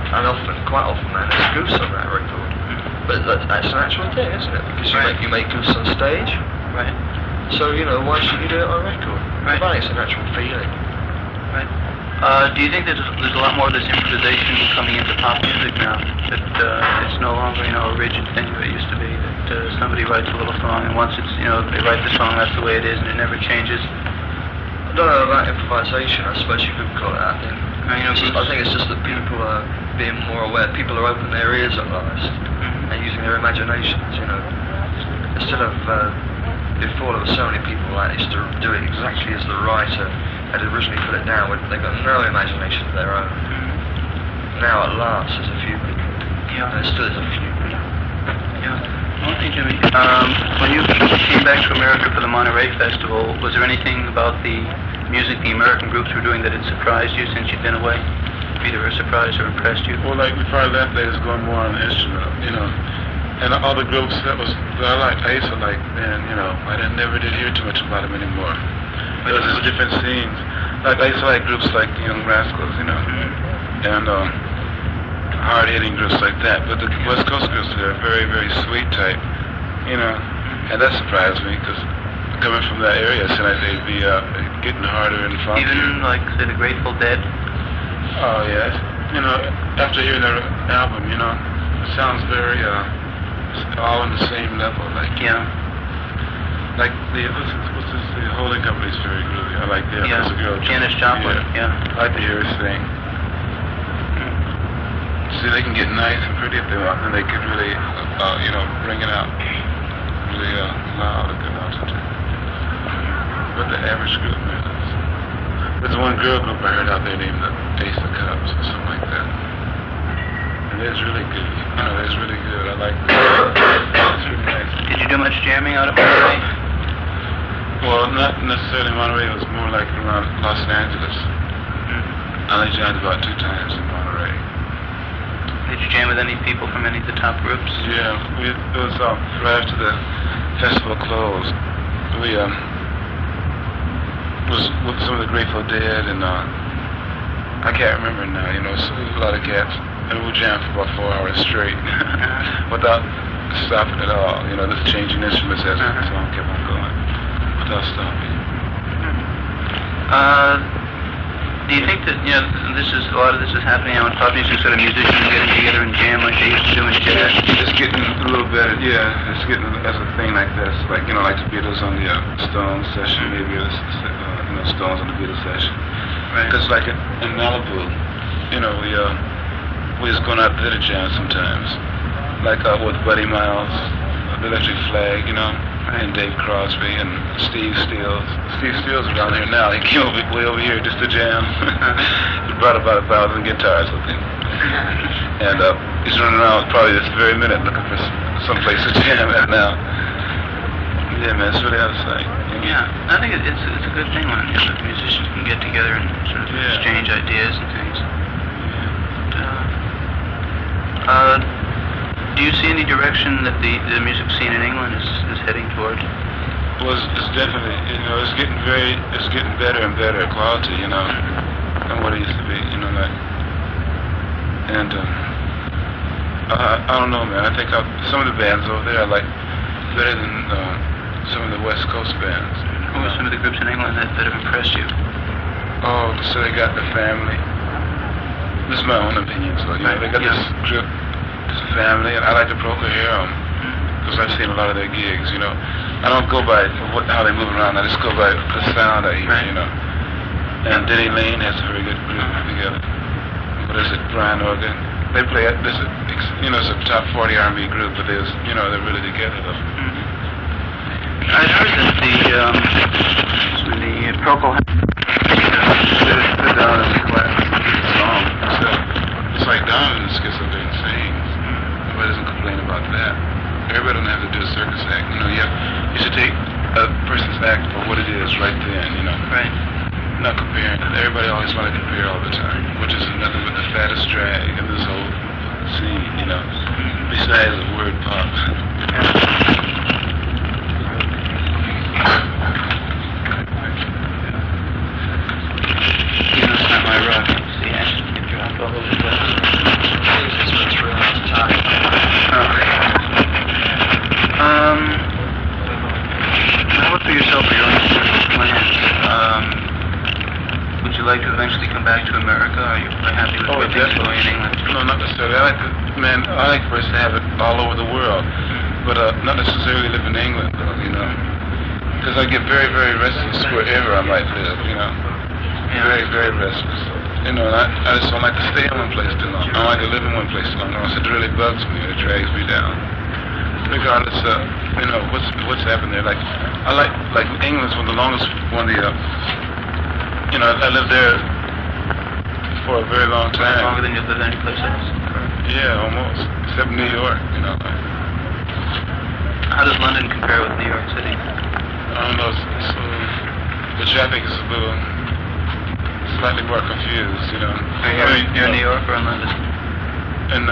S20: And quite often, man, there's goose on that record. But that's a natural thing, isn't it? Because you make goose on stage.
S19: Right.
S20: So, why should you do it on record? Right. It's a natural feeling.
S19: Right. Do you think that there's a lot more of this improvisation coming into pop music now? That it's no longer, a rigid thing that it used to be? That somebody writes a little song and once it's, they write the song, that's the way it is and it never changes?
S20: I don't know about improvisation, I suppose you could call it that thing. I think it's just that people are being more aware. People are opening their ears at last and using their imaginations, Instead of, before there were so many people that used to do it exactly as the writer had originally put it down. They've got no imagination of their own. Now at last there's a few people. And there still is a few people.
S19: One thing, Jimmy, when you came back to America for the Monterey Festival, was there anything about the music the American groups were doing that had surprised you since you'd been away? Either surprised or impressed you?
S10: Well, before I left, they was going more on the instrumental, And all the groups I used to like, man, I never did hear too much about them anymore. It was just different scenes. I used to like groups like the Young Rascals, and hard-hitting groups like that. But the West Coast groups, they're very, very sweet type, and that surprised me because coming from that area, it seemed like they'd be getting harder and funkier.
S19: Even like, say, the Grateful Dead?
S10: Oh, yes. After hearing their album,
S2: sounds very all on the same level. Like like the the holding company's very groovy. I like that.
S19: Yeah.
S2: There's a girl.
S19: Janis Joplin. Yeah.
S2: I like to hear her sing. See, they can get nice and pretty if they want, and they can really, bring it out really loud if they want to. But the average group, man, there's one girl group I heard out there named the Ace of Cups or something like that. And it's really good. It's really good. I like that. It's really nice.
S19: Did you do much jamming out of Monterey?
S2: Well, not necessarily Monterey. It was more like around Los Angeles. I only jammed about 2 times in Monterey.
S19: Did you jam with any people from any of the top groups?
S2: Yeah, it was right after the festival closed. We was with some of the Grateful Dead, and I can't remember now. So a lot of cats, and we jammed for about 4 hours straight without stopping at all. Just changing instruments as the song kept on going without stopping.
S19: Do you think that a lot of this is happening now in pop music, sort of musicians getting together and jam like they used to do in jazz?
S2: It's getting a little better, yeah. It's getting as a thing like this, like like the Beatles on the Stones session, maybe Stones on the Beatles session.
S19: Right.
S2: Because like in Malibu, we just going out there to jam sometimes, like with Buddy Miles, the Electric Flag, and Dave Crosby and Steve Stills. Steve Stills is down here now. He came way over here just to jam. He brought about 1,000 guitars with him. And he's running around probably this very minute looking for some place to jam at now. Yeah, man, it's really outside.
S19: Yeah, I think it's a good thing when the musicians can get together and sort of exchange ideas and things. Do you see any direction that the music scene in England is heading toward?
S2: Well, it's definitely, it's getting better and better quality, than what it used to be, and I don't know, man. I think some of the bands over there I like better than some of the West Coast bands.
S19: Who are some of the groups in England that have impressed you?
S2: Oh, so they got The Family. This is my own opinion, so they got this group. It's a Family, and I like the Procol Harum because I've seen a lot of their gigs. I don't go by how they move around. I just go by the sound I hear. And Denny Lane has a very good group together. What is it? Brian Organ. They play it. It's a top 40 R&B group, but they're really together though.
S19: I heard that the Procol Harum sit down and clap the song.
S2: It's like Donovan just gets up there and sings. Nobody doesn't complain about that. Everybody don't have to do a circus act. You should take a person's act for what it is right then,
S19: Right.
S2: Not comparing. Everybody always want to compare all the time, which is nothing but the fattest drag in this whole scene, besides the word pop.
S19: It's not my rock. See, I should get dropped all over the place.
S20: This one's real out of time.
S19: How about for yourself or your own plans? Would you like to eventually come back to America? Are you happy with what things are going in England?
S2: No, not necessarily. I like for us to have it all over the world, but not necessarily live in England, though, because I get very, very restless wherever I might live, Very, very restless. And I just don't like to stay in one place too long. I don't like to live in one place too long. It really bugs me. It drags me down. Regardless of, what's happened there. I like England's one of the longest one. I lived there for a very long time.
S19: Longer than you've lived any place else?
S2: Yeah, almost. Except New York,
S19: How does London compare with New York City?
S2: I don't know. The traffic is a little slightly more confused,
S19: You're in New York or in London?
S2: In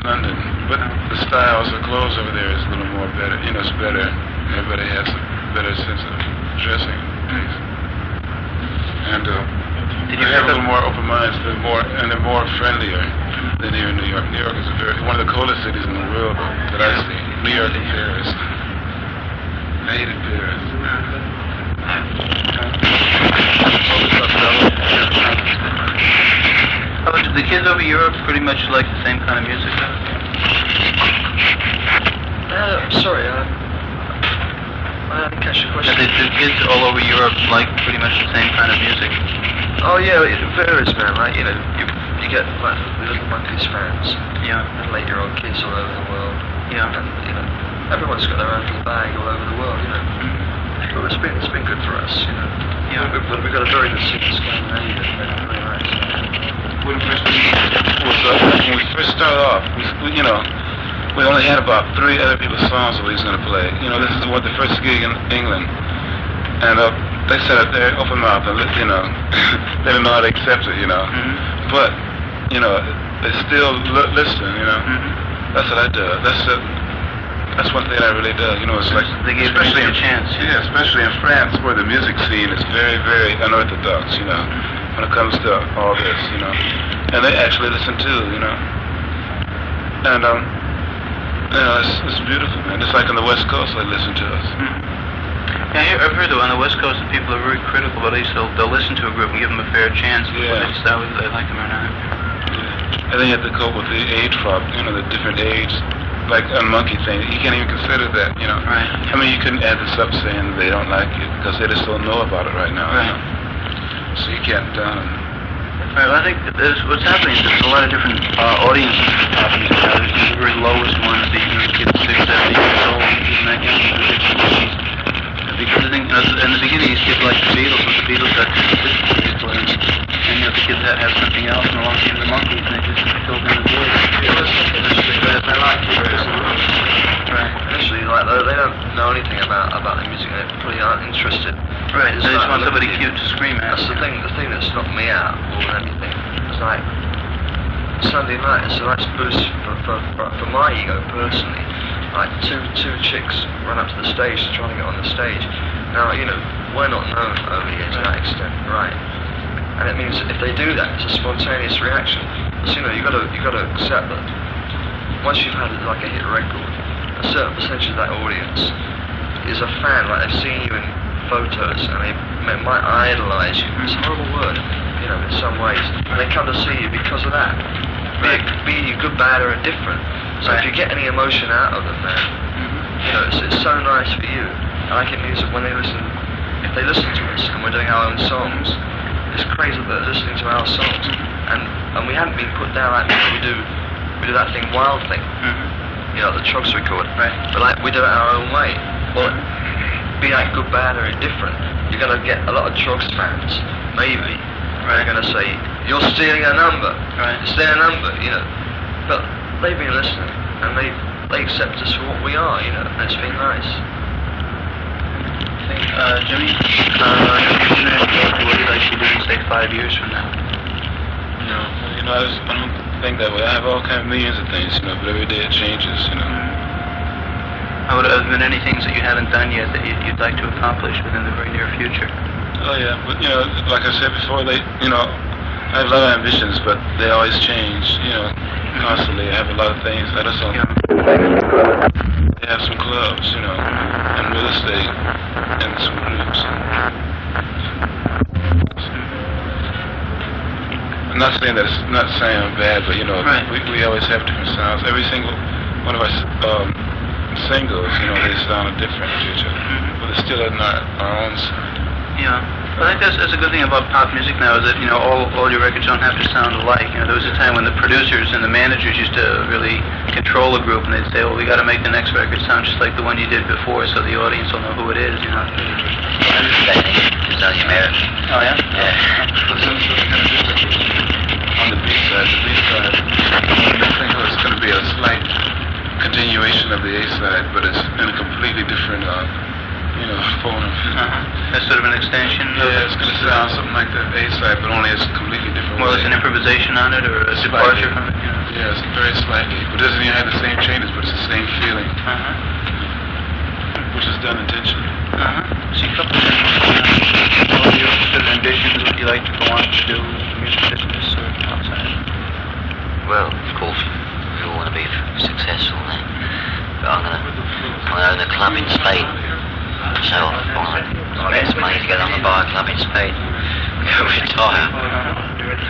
S2: London. But the styles of clothes over there is a little more better. It's better. Everybody has a better sense of dressing. And they have a little more open minds. They're more friendlier than here in New York. New York is one of the coldest cities in the world that I've seen. New York and Paris. I hated Paris.
S19: Oh, do the kids over Europe pretty much like the same kind of music?
S20: Sorry, I didn't catch your question.
S19: The kids all over Europe like pretty much the same kind of music.
S20: Oh yeah, it varies, man. Like, you know, you get like the Little Monkeys fans.
S19: Yeah.
S20: And 8-year-old kids all over the world.
S19: Yeah.
S20: And, you know, everyone's got their own little bag all over the world, you know. But it's been good for us, you know.
S19: Yeah.
S20: We've got a very good scene in Scandinavia. It's been really nice.
S2: When we first started off, we only had about 3 other people's songs that we was going to play. You know, this is the first gig in England. And they sat up there, open mouth, and they didn't know how to accept it, you know.
S19: Mm-hmm.
S2: But, you know, they still listen, you know.
S19: Mm-hmm.
S2: That's what I do. That's one thing I really do. You know, it's like,
S19: they gave
S2: especially
S19: a chance.
S2: Yeah, especially in France, where the music scene is very, very unorthodox, you know, when it comes to all this, you know. And they actually listen too, you know. And you know, it's beautiful, man. It's like on the West Coast, they listen to us.
S19: Yeah, I've heard that on the West Coast, the people are very critical, but at least they'll listen to a group and give them a fair chance before they decide whether they like them or not.
S2: Yeah. And then you have to cope with the age problem, you know, the different age, like a monkey thing. You can't even consider that, you know.
S19: Right.
S2: I mean, you couldn't add this up saying they don't like it because they just don't know about it right now.
S19: Right.
S2: You know? So you can't.
S19: Right, well, I think what's happening is there's a lot of different audiences for pop music now. There's the very lowest ones, the kids 6, 7, 8 years old, even that young, because I think, you know, in the beginning, these kids like the Beatles, but the Beatles got people, and you know, the kids that have something else, and along came the Monkeys, and they just filled in the void.
S20: They like it. Right. Initially, like they don't know anything about the music. They probably aren't interested.
S19: Right. They just want somebody cute to scream at.
S20: That's the thing that's knocked me out more than anything. It's like Sunday night. It's a nice boost for my ego personally. Like two chicks run up to the stage trying to get on the stage. Now, you know, we're not known over here to that extent, right? And it means that if they do that, it's a spontaneous reaction. So, you know, you got to accept that once you've had like a hit record, a certain percentage of that audience is a fan. Like they've seen you in photos and they might idolize you. It's a horrible word, you know, in some ways. And they come to see you because of that. Be you good, bad, or indifferent. So if you get any emotion out of them, man, you know, it's so nice for you. I like it means that when they listen, if they listen to us and we're doing our own songs, it's crazy that they're listening to our songs. And we haven't been put down like we do that thing, Wild Thing, you know, the Trucks record. Right. But like we do it our own way. Well, be that good, bad, or indifferent, you're gonna get a lot of Trucks fans, maybe. Right. They're gonna say you're stealing a number. Right. It's their number, you know. But they've been listening and they accept us for what we are, you know. And it's been nice.
S19: Jimmy, what would you like to do in, say, 5 years from now?
S2: No, you know, I don't think that way. I have all kind of millions of things, you know, but every day it changes, you know.
S19: Have there been any things that you haven't done yet that you'd like to accomplish within the very near future?
S2: Oh yeah, but you know, like I said before, I have a lot of ambitions, but they always change, you know, constantly. I have a lot of things that are so. They have some clubs, you know, and real estate, and some groups. I'm not saying that it's not saying bad, but you know, we always have different sounds. Every single one of our singles, you know, they sound different to each other, but it's still not our own sound.
S19: Yeah. I think that's a good thing about pop music now is that, you know, all your records don't have to sound alike. You know, there was a time when the producers and the managers used to really control a group and they'd say, well, we got to make the next record sound just like the one you did before so the audience will know who it is, you know.
S21: It's on your merit.
S19: Oh, yeah?
S2: On the B-side, I think it's going to be a slight continuation of the A-side, but it's in a completely different, you know, form.
S19: That's sort of an extension?
S2: Yeah, it's going to sound something like the A-side, but only it's a completely different
S19: Well,
S2: way.
S19: it's an improvisation on it or a departure from it?
S2: Yeah, it's very slightly, but it doesn't even have the same changes, but it's the same feeling, which is done intentionally.
S19: So you couple all of your sort of ambitions, what you like to go on to do in the music business or outside?
S21: Well, of course, we all want to be successful then. But I'm going to own a club in Spain. So I'll get some money together, I'm going to buy a club in Spain. Go retire.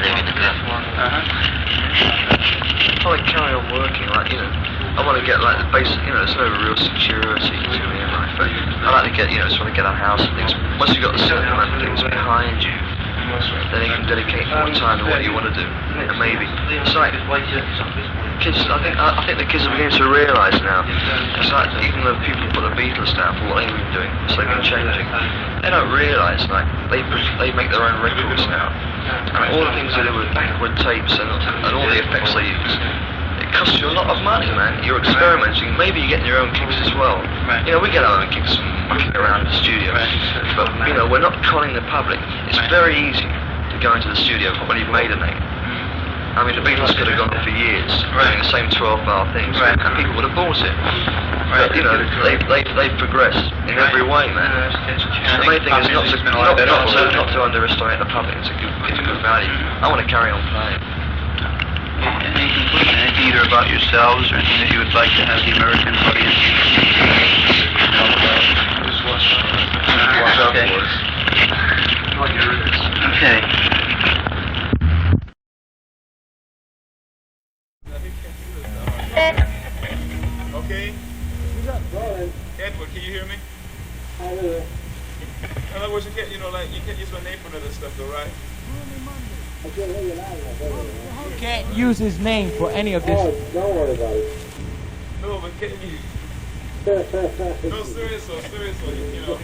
S21: Live in the club.
S20: Probably carry on working, like, you know, I want to get like the basic, you know, there's no real security to me in life, but I like to get, you know, just want to get a house and things. Once you've got a certain amount of things behind you, then you can dedicate more time to what you want to do. And maybe it's like kids. I think the kids are beginning to realise now. It's like even though people put the Beatles down for what they've been doing, so they've been changing. They don't realise like they make their own records now, and all the things they do with backward tapes and all the effects they use. It costs you a lot of money, man. You're experimenting. Maybe you're getting your own kicks as well. You know, we get our own kicks mucking around the studio. But, you know, we're not conning the public. It's very easy to go into the studio when you've made a name. I mean, the Beatles could have gone on for years doing the same 12-bar things, and people would have bought it. But, you know, they've progressed in every way, man. The main thing is not to underestimate the public. It's a good value. I want to carry on playing.
S19: Anything either about yourselves or anything that you would like to have the American audience know about? Okay.
S2: Okay. Edward, can you hear me? In other words, you can't use my name for other stuff, though, right?
S1: You can't use his name for any of this.
S10: Don't worry about it.
S2: No, but can you? No, seriously, you know.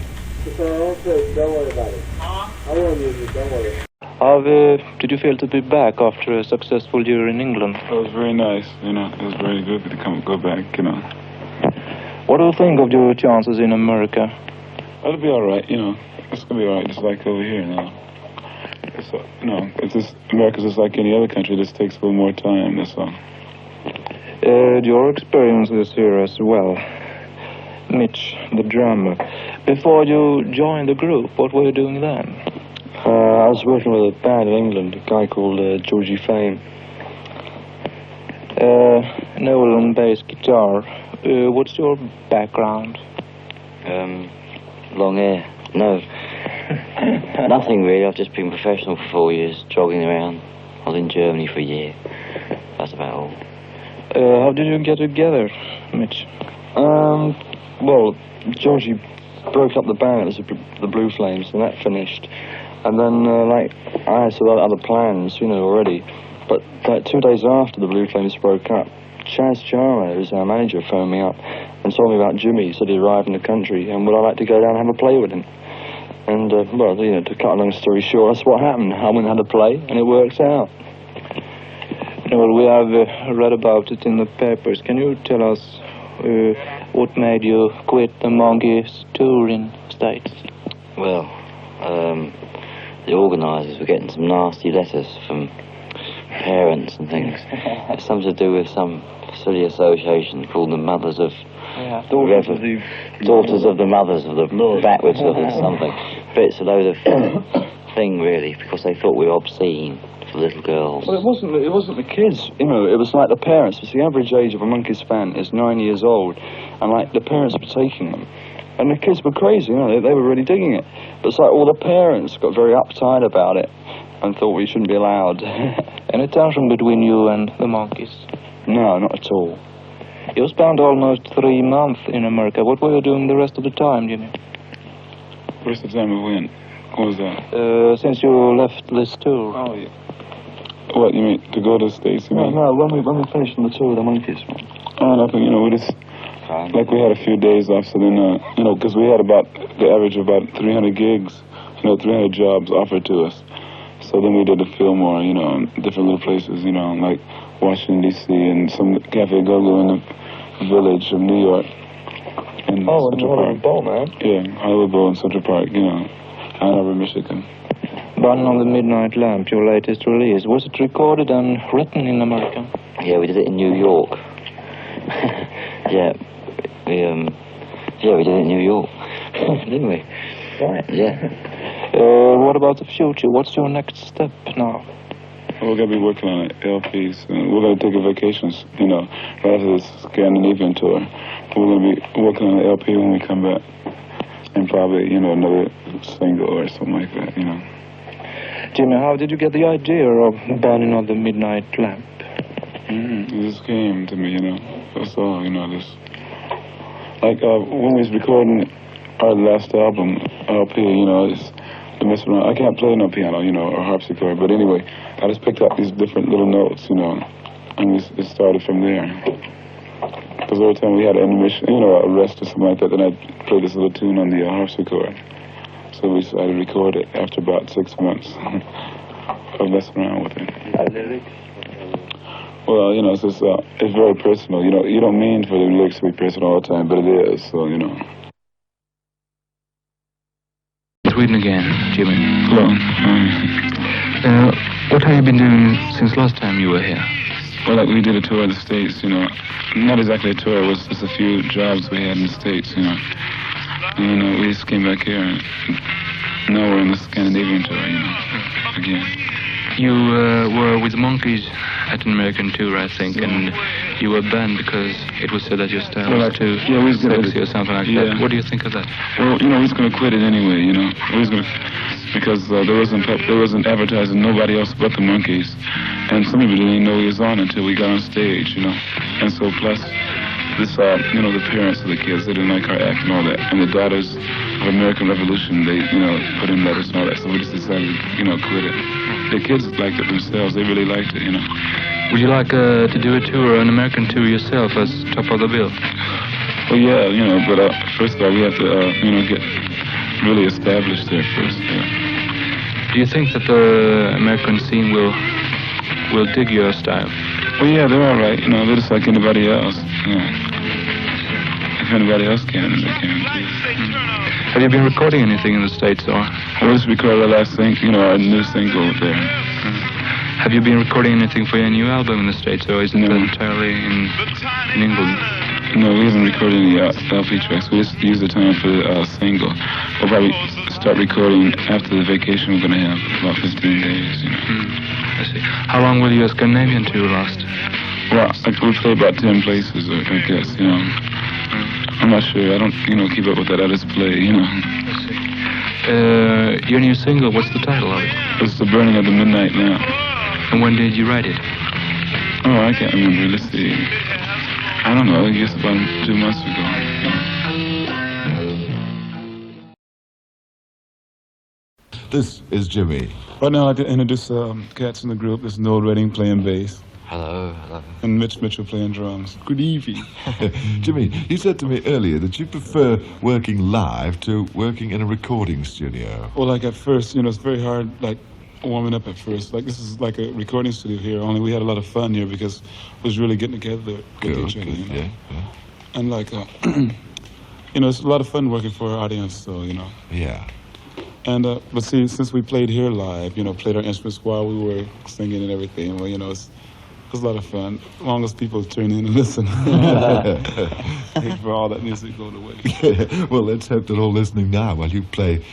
S10: Okay, don't worry about it.
S2: Huh?
S10: I won't use it, don't worry.
S22: How did you feel to be back after a successful year in England?
S2: It was very nice, you know. It was very good to go back, you know.
S22: What do you think of your chances in America?
S2: It'll be all right, you know. It's gonna be all right, just like over here now. It's just America's just like any other country. It just takes a little more time. That's all.
S22: Your experiences here as well, Mitch, the drummer. Before you joined the group, what were you doing then?
S23: I was working with a band in England, a guy called Georgie Fame.
S22: Noel and bass guitar. What's your background?
S21: Long hair. No. Nothing really. I've just been professional for 4 years, jogging around. I was in Germany for a year. That's about all.
S22: How did you get together, Mitch?
S23: Well, Georgie broke up the band. It was the Blue Flames, and that finished. And then, I had some other plans, you know, already. But 2 days after the Blue Flames broke up, Chaz Charmer, who's our manager, phoned me up and told me about Jimmy. He said he'd arrived in the country, and would I like to go down and have a play with him? And, well, you know, to cut a long story short, that's what happened. I went and had a play, and it works out.
S22: Well, we have read about it in the papers. Can you tell us what made you quit the Monkees tour in States?
S21: Well, the organisers were getting some nasty letters from parents and things. It's something to do with some silly association called the Mothers of... Daughters of the Mothers of the Backwards or something. But it's a load of thing, really, because they thought we were obscene for little girls.
S23: Well, it wasn't the kids, you know, it was like the parents. Because the average age of a Monkees fan is 9 years old, and like the parents were taking them. And the kids were crazy, you know, they were really digging it. But it's like all the parents got very uptight about it and thought we shouldn't be allowed.
S22: Any tension between you and the Monkees?
S23: No, not at all.
S22: You spent almost 3 months in America. What were you doing the rest of the time, Jimmy?
S2: The rest of the time we went? What was that?
S22: Since you left this tour.
S2: Oh, yeah. What, you mean, to go to the States, you mean?
S23: No, when we finished on the tour with the Monkees.
S2: Oh, nothing, you know, we just... Like, we had a few days off, so then, you know, because we had the average of about 300 gigs, you know, 300 jobs offered to us. So then we did the Fillmore, you know, in different little places, you know, like Washington, D.C., and some Cafe Go-Go in the village of New York. And
S23: Hollywood Bowl, man.
S2: Yeah, Hollywood Bowl in Central Park, you know, Ann Arbor, Michigan.
S22: Burning on the Midnight Lamp, your latest release, was it recorded and written in America?
S21: Yeah, we did it in New York. We did it in New York, didn't we?
S22: Right.
S21: Yeah.
S22: What about the future? What's your next step now?
S2: We're going to be working on LPs, and we're going to take a vacation, you know, after this Scandinavian tour. We're going to be working on an LP when we come back, and probably, you know, another single or something like that, you know.
S22: Jimmy, how did you get the idea of Burning on the Midnight Lamp?
S2: It just came to me, you know.
S10: That's all, you know, this. Like, when we was recording our last album up here, you know, it's to mess around. I can't play no piano, you know, or harpsichord, but anyway, I just picked up these different little notes, you know, and it started from there. Because every time we had an intermission, you know, a rest or something like that, then I'd play this little tune on the harpsichord. So we decided to record it after about 6 months of messing around with it.
S23: Lyrics?
S10: Well, you know, it's just, it's very personal. You know, you don't mean for the lyrics to be personal all the time, but it is, so, you know.
S4: Sweden again, Jimmy.
S10: Hello.
S4: What have you been doing since last time you were here?
S10: Well, like, we did a tour of the States, you know. Not exactly a tour, it was just a few jobs we had in the States, you know. And, you know, we just came back here, and now we're on the Scandinavian tour, you know, again.
S4: You were with the Monkees at an American tour, I think, and you were banned because it was said that your style was too sexy or something like that. What do you think of that?
S10: Well, you know, he's going to quit it anyway, you know. He's going to, because there wasn't advertising nobody else but the Monkees. And some people didn't even know he was on until we got on stage, you know. And so plus this, you know, the parents of the kids, they didn't like our act and all that. And the Daughters of American Revolution, they, you know, put in letters and all that. So we just decided to, you know, quit it. The kids liked it themselves. They really liked it, you know.
S4: Would you like to do a tour, an American tour yourself as top of the bill?
S10: Well, yeah, you know, but first of all, we have to, you know, get really established there first. Yeah.
S4: Do you think that the American scene will dig your style?
S10: Well, yeah, they're all right. You know, they're just like anybody else. You know. If anybody else can, they can too.
S4: Have you been recording anything in the States, or?
S10: We just recorded our last thing, you know, our new single there.
S4: Have you been recording anything for your new album in the States, or is it entirely in England?
S10: No, we haven't recorded any LP tracks. We just use the time for the single. We'll probably start recording after the vacation we're going to have, about 15 days, you know.
S4: I see. How long will your Scandinavian tour last?
S10: Well, like, we play about 10 places, I guess, you know. I'm not sure. I don't, you know, keep up with that. I just play, you know.
S4: I see. Your new single, what's the title of it?
S10: It's The Burning of the Midnight Lamp.
S4: And when did you write it?
S10: Oh, I can't remember. Let's see. I don't know. I guess about 2 months ago.
S5: This is Jimmy.
S2: Right now, I'd like to introduce cats in the group. There's Noel Redding playing bass.
S21: Hello, hello.
S2: And Mitch Mitchell playing drums. Good evening.
S5: Jimmy, you said to me earlier that you prefer working live to working in a recording studio.
S2: Well, like at first, you know, it's very hard, like, warming up at first. Like, this is like a recording studio here, only we had a lot of fun here because we was really getting together with each other, you know.
S5: Yeah.
S2: And like, you know, it's a lot of fun working for our audience, so, you know.
S5: Yeah.
S2: And, but see, since we played here live, you know, played our instruments while we were singing and everything, well, you know, it's a lot of fun, as long as people tune in and listen. I hate for all that music going away.
S5: Yeah. Well, let's hope they're all listening now while you play